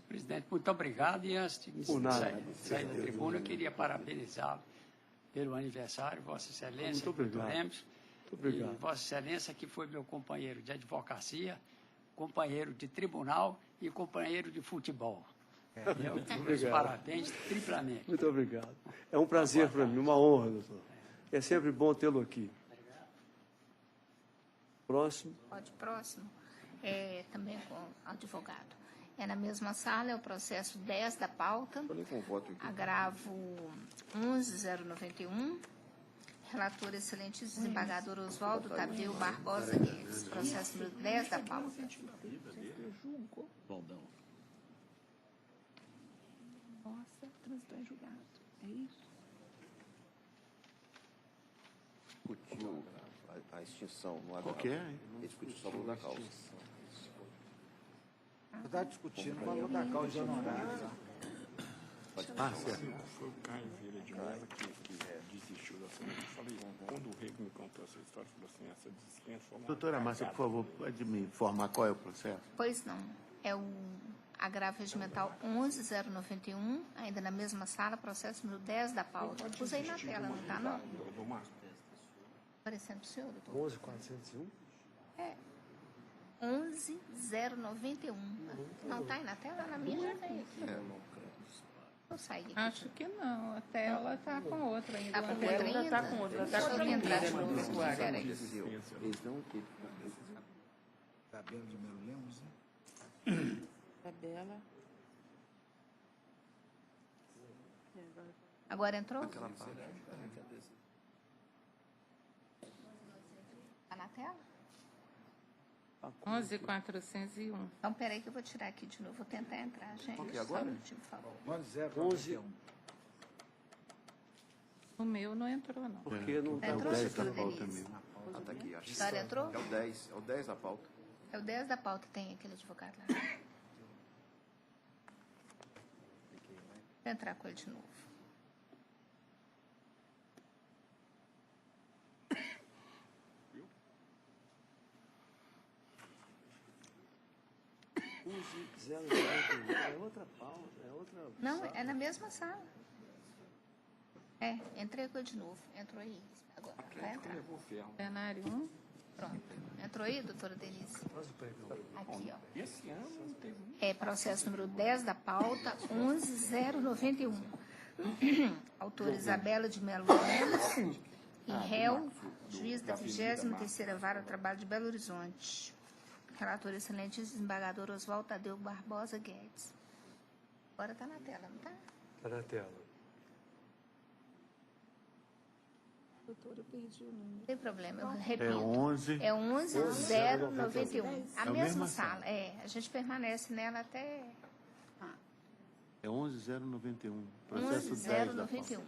Presidente, muito obrigado. E antes de sair da tribuna, eu queria parabenizá-lo pelo aniversário, Vossa Excelência. Muito obrigado. Muito obrigado. E Vossa Excelência, que foi meu companheiro de advocacia, companheiro de tribunal e companheiro de futebol. Meus parabéns triplamente. Muito obrigado. É um prazer para mim, uma honra, doutor. É sempre bom tê-lo aqui. Próximo. Pode, próximo. Também com advogado. É na mesma sala, é o processo 10 da pauta, agravo 11.091. Relator excelente desembargador Oswaldo Tadeu Barbosa Guedes. Processo número 10 da pauta. Nossa, transitou em julgado. É isso? Discutiu a extinção no agravo. Qual que é? Ele discutiu só o valor da causa. Você está discutindo o valor da causa de honorários. Certo. Foi o Caio Vieira de Mello que desistiu da cena. Eu falei, quando o Rego me contou essa história, falou assim, essa desistência foi uma... Doutora Márcia, por favor, pode me informar qual é o processo? Pois não. É o agravo regimental 11.091, ainda na mesma sala, processo número 10 da pauta. Usei na tela, não está, não? Aparecendo para o senhor, doutor? 11.401? É. 11.091. Não está aí na tela? Na minha já tem aqui. Eu saí aqui. Acho que não. A tela está com outra ainda. Está com outra ainda? Está com outra. Deixa eu entrar de novo. Espera aí. Eles não... Tabela de Melo Lemos, né? Tabela. Agora entrou? Está na tela? 11.401. Então, peraí que eu vou tirar aqui de novo. Vou tentar entrar, gente. Ok, agora? Só um minutinho, por favor. 11. O meu não entrou, não. Porque não está Entrou, doutora pauta Denise? mesmo. Ah, tá aqui, acho. A história entrou? É o 10, é o 10 da pauta. É o 10 da pauta, tem aquele advogado lá. Vou entrar com ele de novo. É outra pauta, é outra... Não, é na mesma sala. É, entrei com ele de novo. Entrou aí. Agora, vai entrar. Plenário 1. Pronto. Entrou aí, doutora Denise? Aqui, ó. Esse ano não teve... É processo número 10 da pauta, 11.091. Autor Isabela de Melo Lemos e réu, juiz da 23ª Vara do Trabalho de Belo Horizonte. Relator excelente desembargador Oswaldo Tadeu Barbosa Guedes. Agora está na tela, não está? Está na tela. Doutor, eu perdi o número. Não tem problema, eu repito. É 11. É 11.091. A É a mesma mesma sala. É, a gente permanece nela até É 11.091. Processo 10 da pauta. 11.091.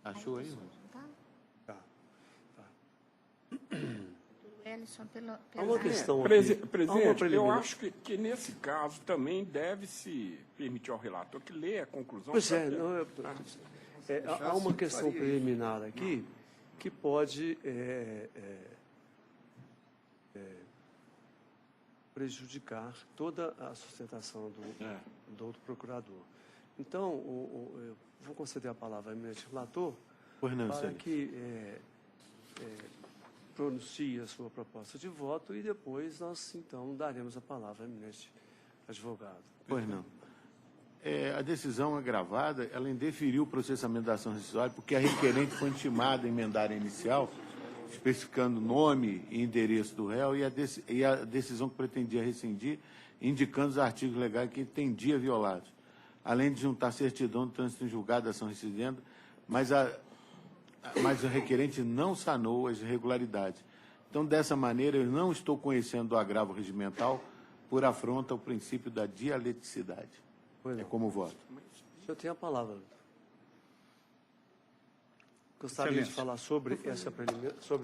Achou aí, Rose? Tá. Ellison, Há uma questão aqui. Presidente, eu acho que nesse caso também deve-se permitir ao relator que leia a conclusão. Pois é, não, há uma questão preliminar aqui que pode prejudicar toda a sustentação do outro procurador. Então, eu vou conceder a palavra ao eminente relator para que pronuncie a sua proposta de voto e depois nós, então, daremos a palavra ao eminente advogado. Pois não. A decisão agravada, ela indeferiu o processamento da ação rescisória porque a requerente foi intimada a emendar a inicial, especificando nome e endereço do réu e a decisão que pretendia rescindir, indicando os artigos legais que entendia violados, além de juntar certidão de trânsito em julgado da ação rescindida, mas o requerente não sanou as irregularidades. Então, dessa maneira, eu não estou conhecendo o agravo regimental por afronta ao princípio da dialeticidade. É como voto. Eu tenho a palavra. Gostaria de falar sobre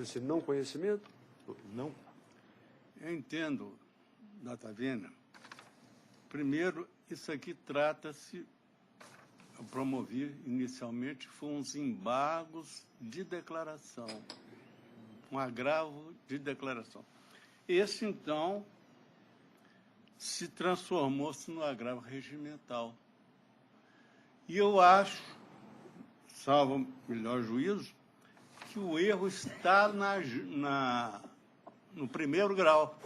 esse não conhecimento? Não. Eu entendo, Datavina. Primeiro, isso aqui trata-se, eu promovi inicialmente, foram uns embargos de declaração, um agravo de declaração. Esse, então, se transformou-se no agravo regimental. E eu acho, salvo melhor juízo, que o erro está no primeiro grau.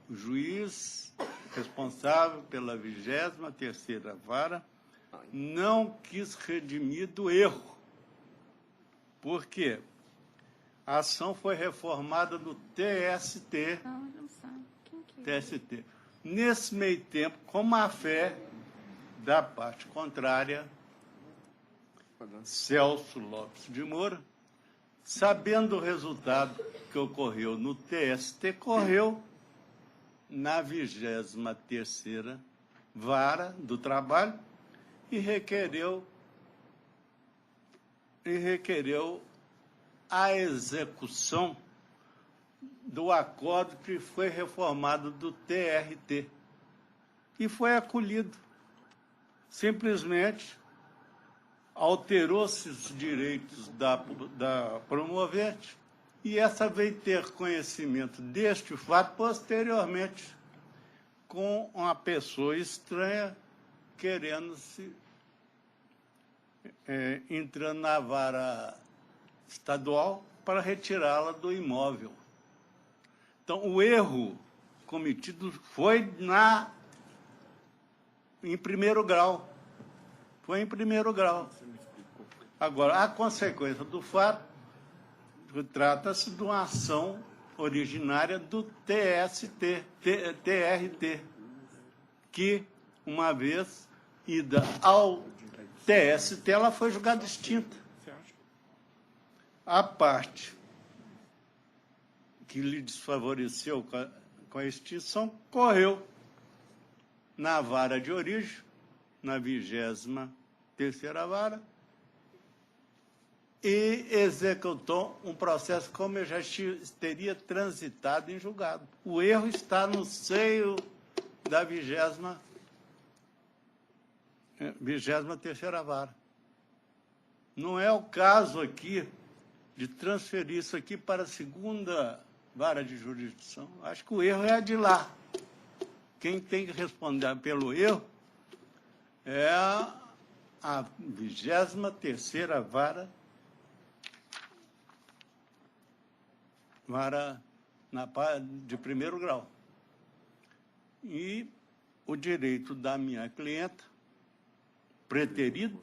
O juiz responsável pela 23ª Vara não quis redimir do erro. Por quê? A ação foi reformada no TST. TST. Nesse meio tempo, com má fé da parte contrária, Celso Lopes de Moura, sabendo o resultado que ocorreu no TST, correu na 23ª Vara do Trabalho e requereu a execução do acordo que foi reformado do TRT. E foi acolhido. Simplesmente alterou-se os direitos da promovente e essa veio ter conhecimento deste fato posteriormente com uma pessoa estranha entrando na vara estadual para retirá-la do imóvel. Então, o erro cometido foi em primeiro grau. Foi em primeiro grau. Agora, a consequência do fato trata-se de uma ação originária do TRT, que, uma vez ida ao TST, ela foi julgada extinta. A parte que lhe desfavoreceu com a extinção correu na vara de origem, na 23ª Vara, e executou um processo como eu já teria transitado em julgado. O erro está no seio da 23ª Vara. Não é o caso aqui de transferir isso aqui para a 2ª Vara de Jurisdição. Acho que o erro é a de lá. Quem tem que responder pelo erro é a 23ª Vara de primeiro grau. E o direito da minha clienta, preterido,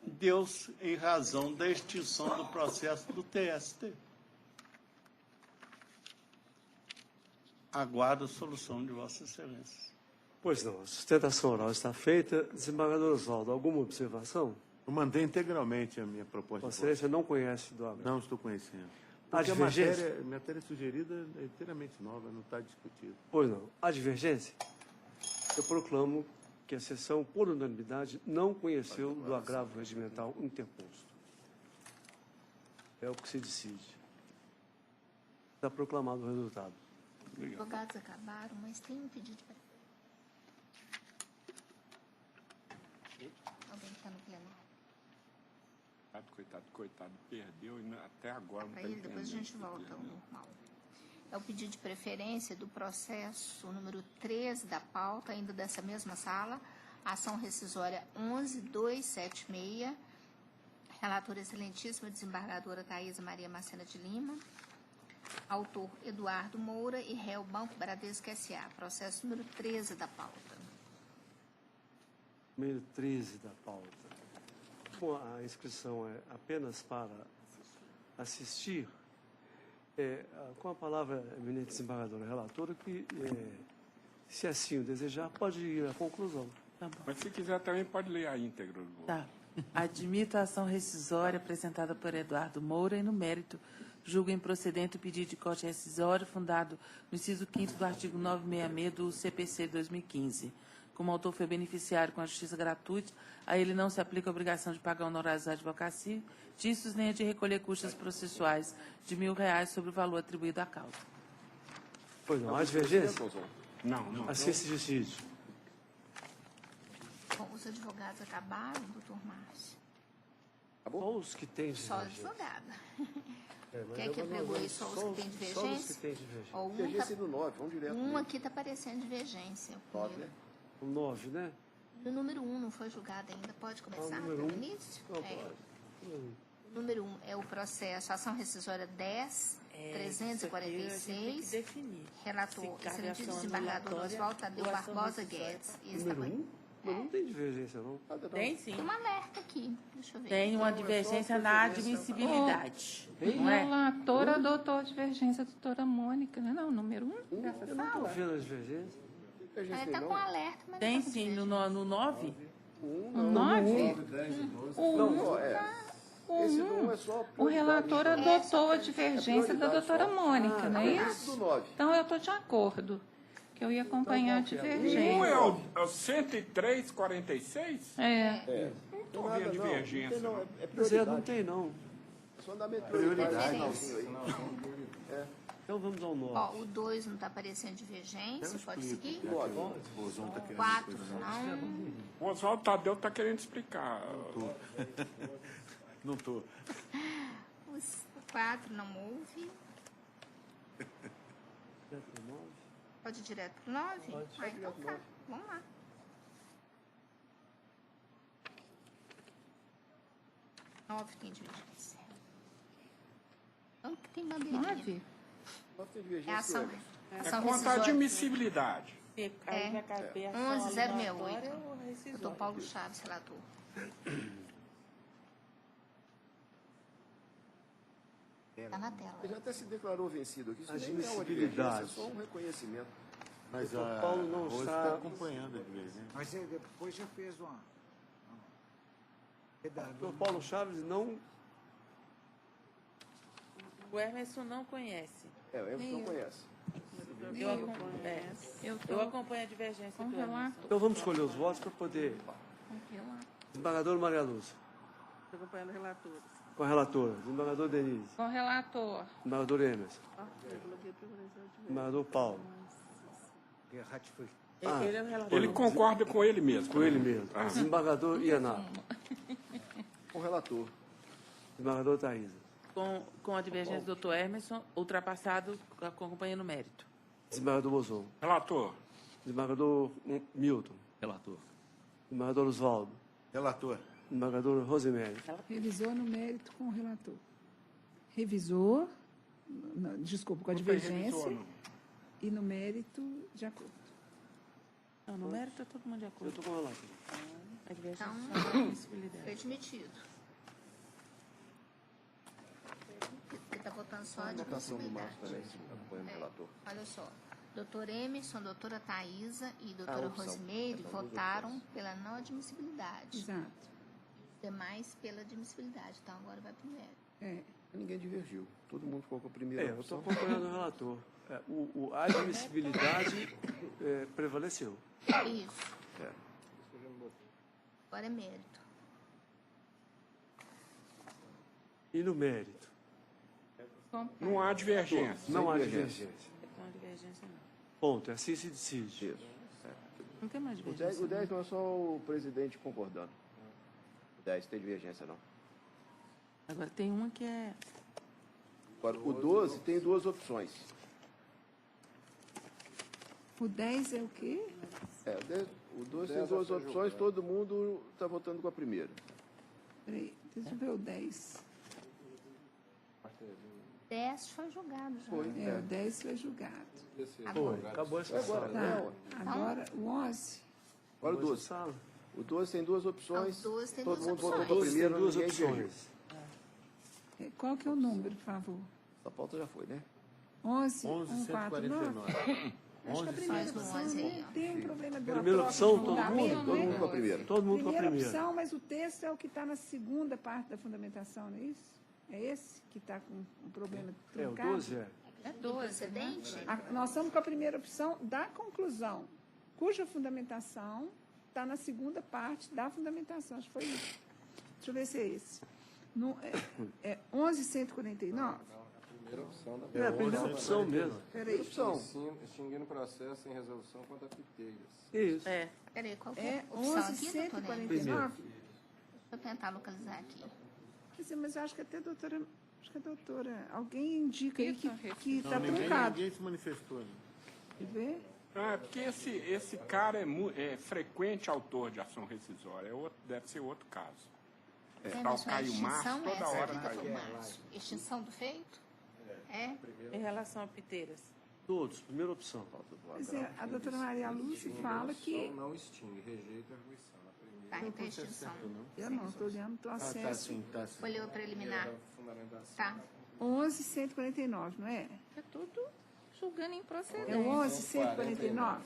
deu-se em razão da extinção do processo do TST. Aguardo a solução de Vossa Excelência. Pois não, a sustentação oral está feita. Desembargador Oswaldo, alguma observação? Eu mandei integralmente a minha proposta. Vossa Excelência não conhece do agravo? Não estou conhecendo. A Porque divergência? a matéria sugerida é inteiramente nova, não está discutida. Pois não. A divergência? Eu proclamo que a sessão, por unanimidade, não conheceu do agravo regimental interposto. É o que se decide. Está proclamado o resultado. Os advogados acabaram, mas tem um pedido para... Alguém que está no plenário. Coitado, perdeu e até agora não Para está ele, depois a gente volta ao normal. É o pedido de preferência do processo número 3 da pauta, ainda dessa mesma sala, ação rescisória 11276, relatora excelentíssima desembargadora Thaisa Maria Macena de Lima, autor Eduardo Moura e réu Banco Bradesco S.A., processo número 13 da pauta. Número 13 da pauta. Como a inscrição é apenas para assistir, com a palavra, eminente desembargadora relatora, que, se assim o desejar, pode ir à conclusão. Tá bom. Mas se quiser também pode ler a íntegra. Tá. Admito a ação rescisória apresentada por Eduardo Moura e, no mérito, julgo improcedente o pedido de corte rescisório fundado no inciso 5º do artigo 966 do CPC 2015. Como o autor foi beneficiário com a justiça gratuita, a ele não se aplica a obrigação de pagar honorários à advocacia, disso nem a de recolher custas processuais de R$ 1.000 sobre o valor atribuído à causa. Pois não, há divergência? Não. Assim se decide. Bom, os advogados acabaram, doutor Márcio? Só os que têm Só divergência. advogada. Quer que eu pegou aí só os que têm divergência? Só os que têm divergência. Ó, Divergência do 9, vamos direto. aqui está parecendo divergência. 9, né? O 9, né? No número 1 não foi julgado ainda. Pode começar número pelo 1? início? Não, É. pode. O número 1 é o processo, ação rescisória 10.346. Relator, excelentíssimo desembargador Oswaldo Tadeu Barbosa Guedes. Número 1? Mas não tem divergência, não. Tem sim. Tem um alerta aqui. Deixa eu ver. Tem uma divergência na admissibilidade. O Não é? relator adotou a divergência da doutora Mônica, não é não? Número 1 dessa Eu não estou sala? vendo a divergência. Ela está com alerta, mas Tem não tá sim, no 9? O 9? O relator adotou a divergência da doutora Mônica, não é isso? Então eu estou de acordo, que eu ia acompanhar a divergência. Um é o 103,46? É. Não estou vendo divergência. não. Zé, não tem, não. Só dá Prioridade. Então vamos ao 9. Ó, o 2 não está aparecendo divergência, pode seguir? O 4 não. O Oswaldo Tadeu está querendo explicar. Não estou. O 4 não houve. Pode ir direto pro 9? Ah, então tá. Vamos lá. Nove tem divergência. Então tem bandeirinha. 9? É ação. É contra a admissibilidade. É 11.068. Doutor Paulo Chaves, relator. Está na tela. Ele até se declarou vencido aqui. Isso nem é uma Admissibilidade. divergência, é só um reconhecimento. Mas O a Paulo não Rose está- está acompanhando a divergência. Mas ele depois já fez uma O Paulo Chaves não. O Emerson não conhece. É, o Emerson não conhece. Eu acompanho a divergência Com do relato. Emerson. Então vamos escolher os votos para poder. Com relato. Desembargador Maria Lúcia. Estou acompanhando relatores. Com a relatora. Desembargador Denise. Com relator. Desembargador Emerson. Eu coloquei prioridade de Desembargador Paulo. Ele é o relator. Ele concorda com ele mesmo. Com ele mesmo. Ah. Desembargador Ianá. Com o relator. Desembargador Thaísa. Com a divergência do Dr. Emerson, ultrapassado acompanhando o mérito. Desembargador Bozon. Relator. Desembargador Milton. Relator. Desembargador Oswaldo. Relator. Desembargador Rosemary. Revisor no mérito com o relator. Revisor, desculpa, com a divergência. E no mérito, de acordo. Não, no mérito é todo mundo de Eu acordo. estou com o relator. A divergência Então, é só admissibilidade. foi admitido. Porque está votando só a Votação do Márcio também, admissibilidade. acompanhando o relator. Olha só. Doutor Emerson, doutora Thaísa e doutora opção. Rosemary São duas votaram opções. pela não admissibilidade. Exato. Demais pela admissibilidade. Então agora vai pro mérito. É. Ninguém divergiu. Todo mundo ficou com a primeira Eu estou opção. acompanhando o relator. A admissibilidade prevaleceu. Isso. É. Agora é mérito. E no mérito? Não há divergência. Não há Sem divergência. Com a divergência não. Ponto. Assim se decide. Isso. Não tem mais O divergência. 10 não é só o presidente concordando. O 10 tem divergência, não. Agora tem uma que é... Agora, o 12 tem duas opções. O 10 é o quê? O 12 tem duas opções, todo mundo está votando com a primeira. Peraí, deixa eu ver o 10. 10 foi julgado já. O 10 foi julgado. Foi. Acabou essa sala. Tá. Agora, o 11. Agora o 12. O 12 tem duas opções, Ah, o 12 tem todo duas mundo votou opções. com a 12 primeira, tem duas ninguém divergiu. opções. Qual que é o número, por favor? A pauta já foi, né? 11, 149. 11.149. Acho que a primeira Faz no opção 11 aí, não tem um problema de Primeira troca opção, de todo fundamento, mundo? né? com a primeira. Todo mundo com a Primeira primeira. opção, mas o texto é o que está na segunda parte da fundamentação, não é isso? É esse que está com o problema O truncado? 12 é. É 12, né? Nós estamos com a primeira opção da conclusão, cuja fundamentação está na segunda parte da fundamentação. Acho que foi isso. Deixa eu ver se é esse. É 11.149? Primeira opção da É a primeira opção mesmo. Peraí. Extinguindo o processo em resolução contra piteiras. Isso. Peraí, qual que É é a opção aqui, doutora? 11.149? Deixa eu tentar localizar aqui. Quer dizer, mas eu acho que até a doutora... Acho que a doutora... Alguém indica aí que Não, está truncado. ninguém se manifestou. Né? Quer ver? Porque esse cara é frequente autor de ação rescisória. Deve ser outro caso. Tá o Caio Márcio, toda hora Extinção Caio é essa, Márcio? Extinção do feito? É? Em relação a piteiras. Todos, primeira opção. Pois é, a doutora Maria Lúcia fala que... Não extingue, rejeita a arguição. Está em extinção. Eu não, estou olhando o processo. Folheio preliminar. Tá. 11.149, não é? É tudo julgando improcedente. É o 11.149?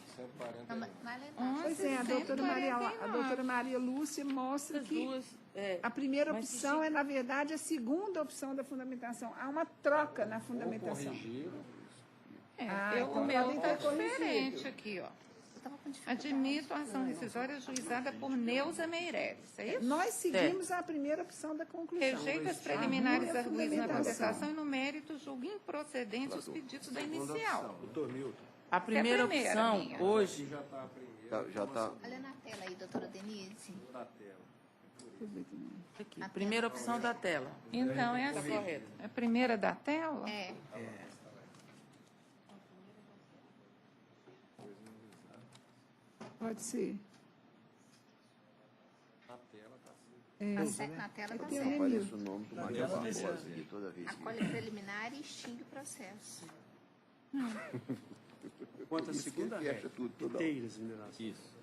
Pois é, a doutora Maria Lúcia mostra que a primeira opção é, na verdade, a segunda opção da fundamentação. Há uma troca na fundamentação. O meu está diferente aqui, ó. Admito a ação rescisória ajuizada por Neuza Meireles, é isso? Nós seguimos a primeira opção da conclusão. Rejeito as preliminares arguídas na contestação e no mérito julgo improcedente os pedidos da inicial. A primeira opção, minha. hoje... Já está. Olha na tela aí, doutora Denise. Aqui, primeira opção da tela. Então, é assim. É a primeira da tela? É. Pode ser. Na tela está certo. Aparece o nome do Maria Barbosa aqui toda vez. Acolhe preliminar e extingue o processo. Quanto à segunda regra, inteiras mineração. Isso.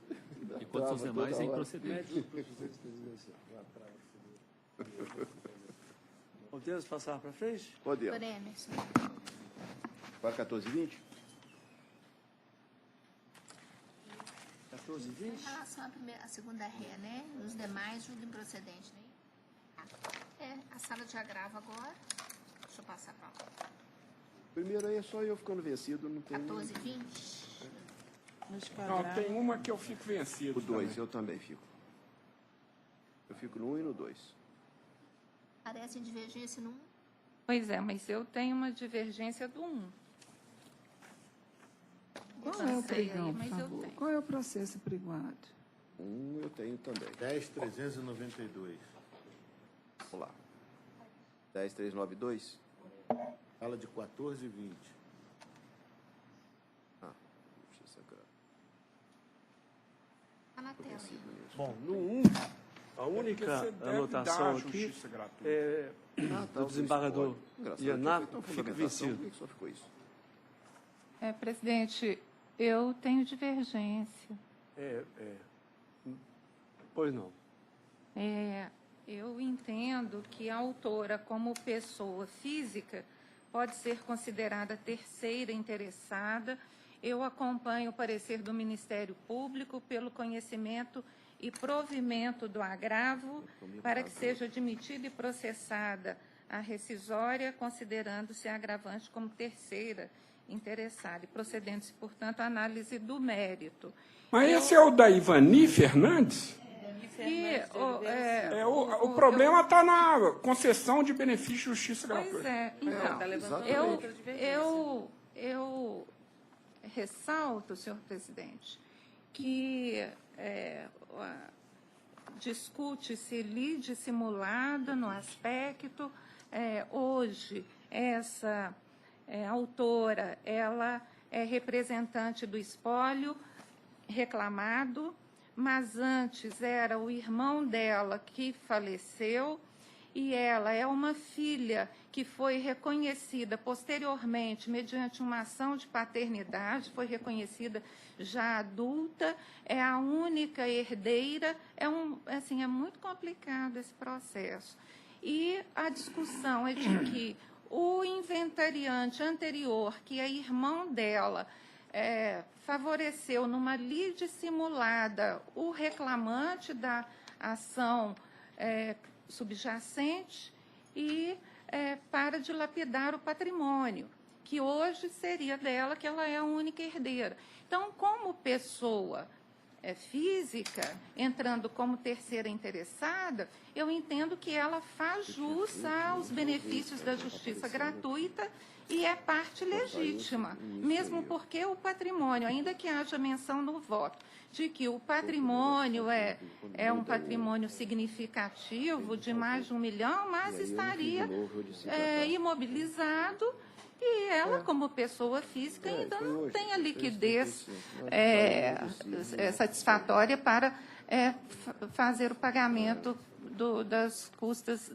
E quanto aos demais, é improcedente. Podemos passar para frente? Podemos. Para 14h20? 14h20? Em relação à segunda ré, né? Os demais, julgo improcedente, né? A sala de agravo agora. Deixa eu passar para lá. Primeiro aí é só eu ficando vencido, não tem... 14 e 20. Não, tem uma que eu fico vencido. O 2, também. eu também fico. Eu fico no 1 e no 2. Parece divergência no 1. Pois é, mas eu tenho uma divergência do 1. Qual é o pregão, por favor? Qual é o processo apregoado? 1 eu tenho também. 10.392. Vamos lá. 10.392. Fala de 14 e 20. Justiça grave. Está na tela aí. Bom, no 1, a única anotação aqui é do desembargador Ianar, fica vencido. Por que só ficou isso? Presidente, eu tenho divergência. Pois não. Eu entendo que a autora, como pessoa física, pode ser considerada terceira interessada. Eu acompanho o parecer do Ministério Público pelo conhecimento e provimento do agravo para que seja admitida e processada a rescisória, considerando-se a agravante como terceira interessada, e procedendo-se, portanto, a análise do mérito. Mas esse é o da Ivani Fernandes? O problema está na concessão de benefício de justiça gratuita. Pois é, então, eu ressalto, senhor presidente, que discute-se lide simulada no aspecto, hoje, essa autora, ela é representante do espólio reclamado, mas antes era o irmão dela que faleceu, e ela é uma filha que foi reconhecida posteriormente, mediante uma ação de paternidade, foi reconhecida já adulta, é a única herdeira, é muito complicado esse processo. E a discussão é de que o inventariante anterior, que é irmão dela, favoreceu numa lide simulada o reclamante da ação subjacente e para dilapidar o patrimônio, que hoje seria dela, que ela é a única herdeira. Então, como pessoa física, entrando como terceira interessada, eu entendo que ela faz jus aos benefícios da justiça gratuita e é parte legítima, mesmo porque o patrimônio, ainda que haja menção no voto, de que o patrimônio é um patrimônio significativo de mais de 1 milhão, mas estaria imobilizado, e ela, como pessoa física, ainda não tem a liquidez satisfatória para fazer o pagamento das custas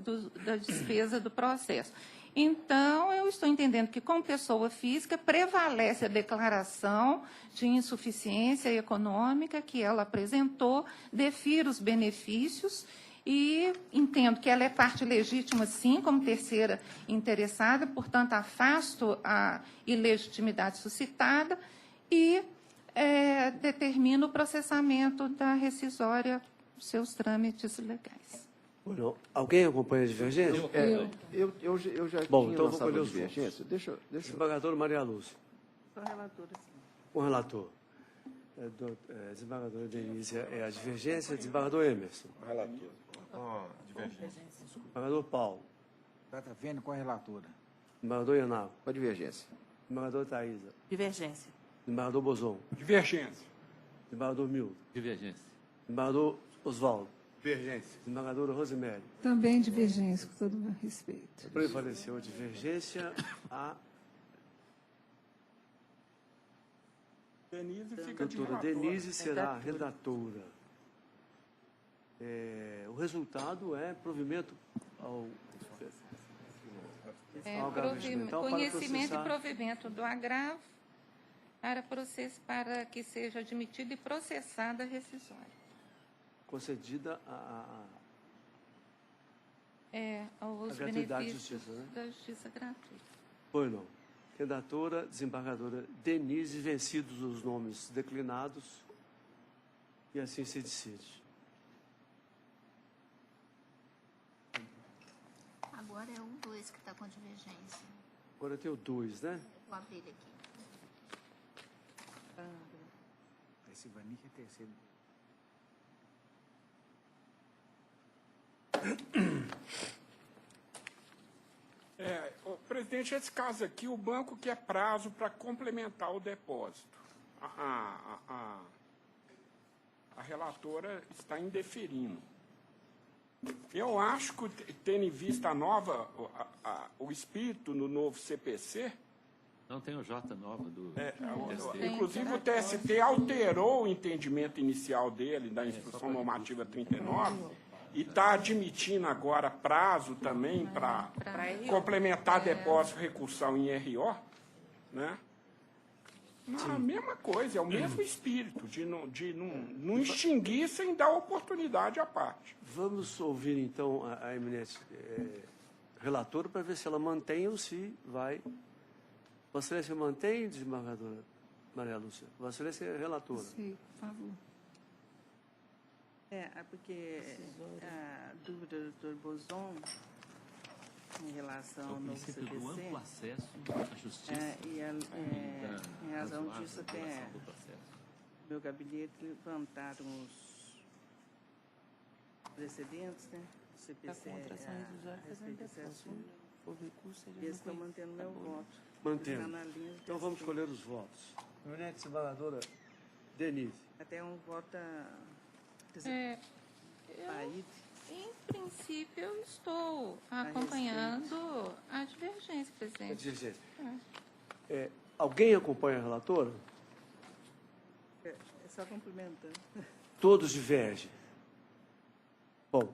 da despesa do processo. Então, eu estou entendendo que, como pessoa física, prevalece a declaração de insuficiência econômica que ela apresentou, defiro os benefícios e entendo que ela é parte legítima, sim, como terceira interessada, portanto, afasto a ilegitimidade suscitada e determino o processamento da rescisória, seus trâmites legais. Não. Alguém acompanha a divergência? Eu já Bom, tinha então vou lançado colher a os divergência. votos. Desembargador Maria Lúcia. Sou relatora, sim. O relator. Desembargadora Denise é a divergência. Desembargador Emerson. Relator. Divergência. Desembargador Paulo. Está vendo com a relatora. Desembargador Ianago. Com a divergência. Desembargador Thaísa. Divergência. Desembargador Bozon. Divergência. Desembargador Milton. Divergência. Desembargador Oswaldo. Divergência. Desembargadora Rosemary. Também divergência, com todo o respeito. Prevaleceu a divergência. A Denise fica de doutora relatora. Denise será a redatora. O resultado é provimento ao agravo regimental para Conhecimento e processar. provimento do agravo para que seja admitida e processada a rescisória. Concedida Aos a gratuidade de benefícios justiça, né? da justiça gratuita. Pois não. Redatora, desembargadora Denise, vencidos os nomes declinados, e assim se decide. Agora é o 2 que está com divergência. Agora tem o 2, né? Vou abrir ele aqui. Esse Vanica é terceiro. Presidente, esse caso aqui, o banco quer prazo para complementar o depósito. A relatora está indeferindo. Eu acho que, tendo em vista o espírito no novo CPC... Não tem o J nova do TST. Inclusive, o TST alterou o entendimento inicial dele, da Instrução Normativa 39, e está admitindo agora prazo também para complementar depósito e recursão em RO, né? A mesma coisa, é o mesmo espírito, de não extinguir sem dar oportunidade à parte. Vamos ouvir, então, a eminente relatora para ver se ela mantém ou se vai... Vossa Excelência mantém, desembargadora Maria Lúcia? Vossa Excelência é relatora. Sim, por favor. Porque a dúvida do doutor Bozon em relação ao novo CPC... do amplo acesso à justiça. Em razão disso, até meu gabinete levantaram os precedentes, né? O CPC a respeito desse assunto. E eles estão mantendo meu voto. Mantendo. Então vamos escolher os votos. Eminente desembargadora Denise. Até um voto Em princípio, eu estou acompanhando a divergência, presidente. A divergência. Alguém acompanha a relatora? É só complementando. Todos divergem. Bom,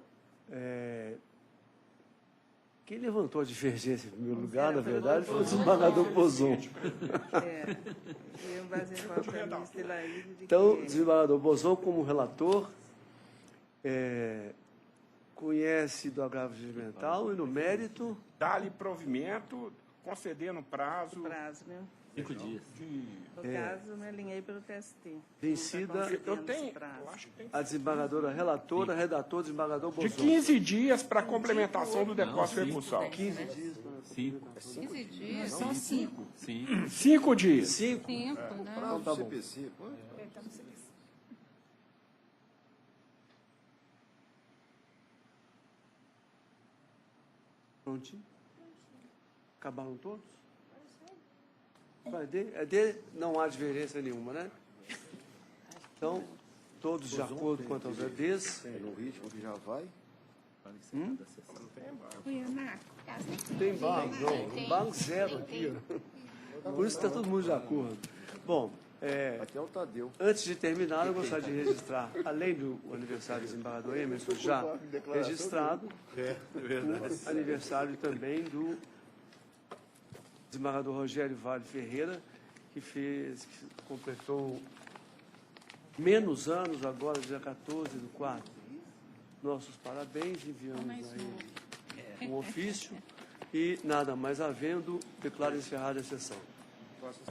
quem levantou a divergência em primeiro lugar, na verdade, foi o desembargador Bozon. Então, desembargador Bozon, como relator, conhece do agravo regimental e no mérito... Dá-lhe provimento, concedendo prazo... Prazo, né? 5 dias. No caso, me alinhei pelo TST. Vencida acho que tem a desembargadora relatora, redator, desembargador Bozon. de 15 dias para complementação do depósito e recursão. 15 dias. 15 dias? São 5. 5 dias. 5? 5, né? Prazo tá do bom. CPC. Prontinho? Acabaram todos? Não há divergência nenhuma, né? Então, todos de acordo quanto aos EDs. No ritmo que já vai. Tem embargo, não. Embargo zero aqui. Por isso está todo mundo de acordo. Bom, até o Tadeu. Antes de terminar, eu gostaria de registrar, além do aniversário do desembargador Emerson, já registrado, o aniversário também do desembargador Rogério Vale Ferreira, que completou menos anos agora, dia 14/4. Nossos parabéns, enviamos aí um ofício e, nada mais havendo, declaro encerrada a sessão.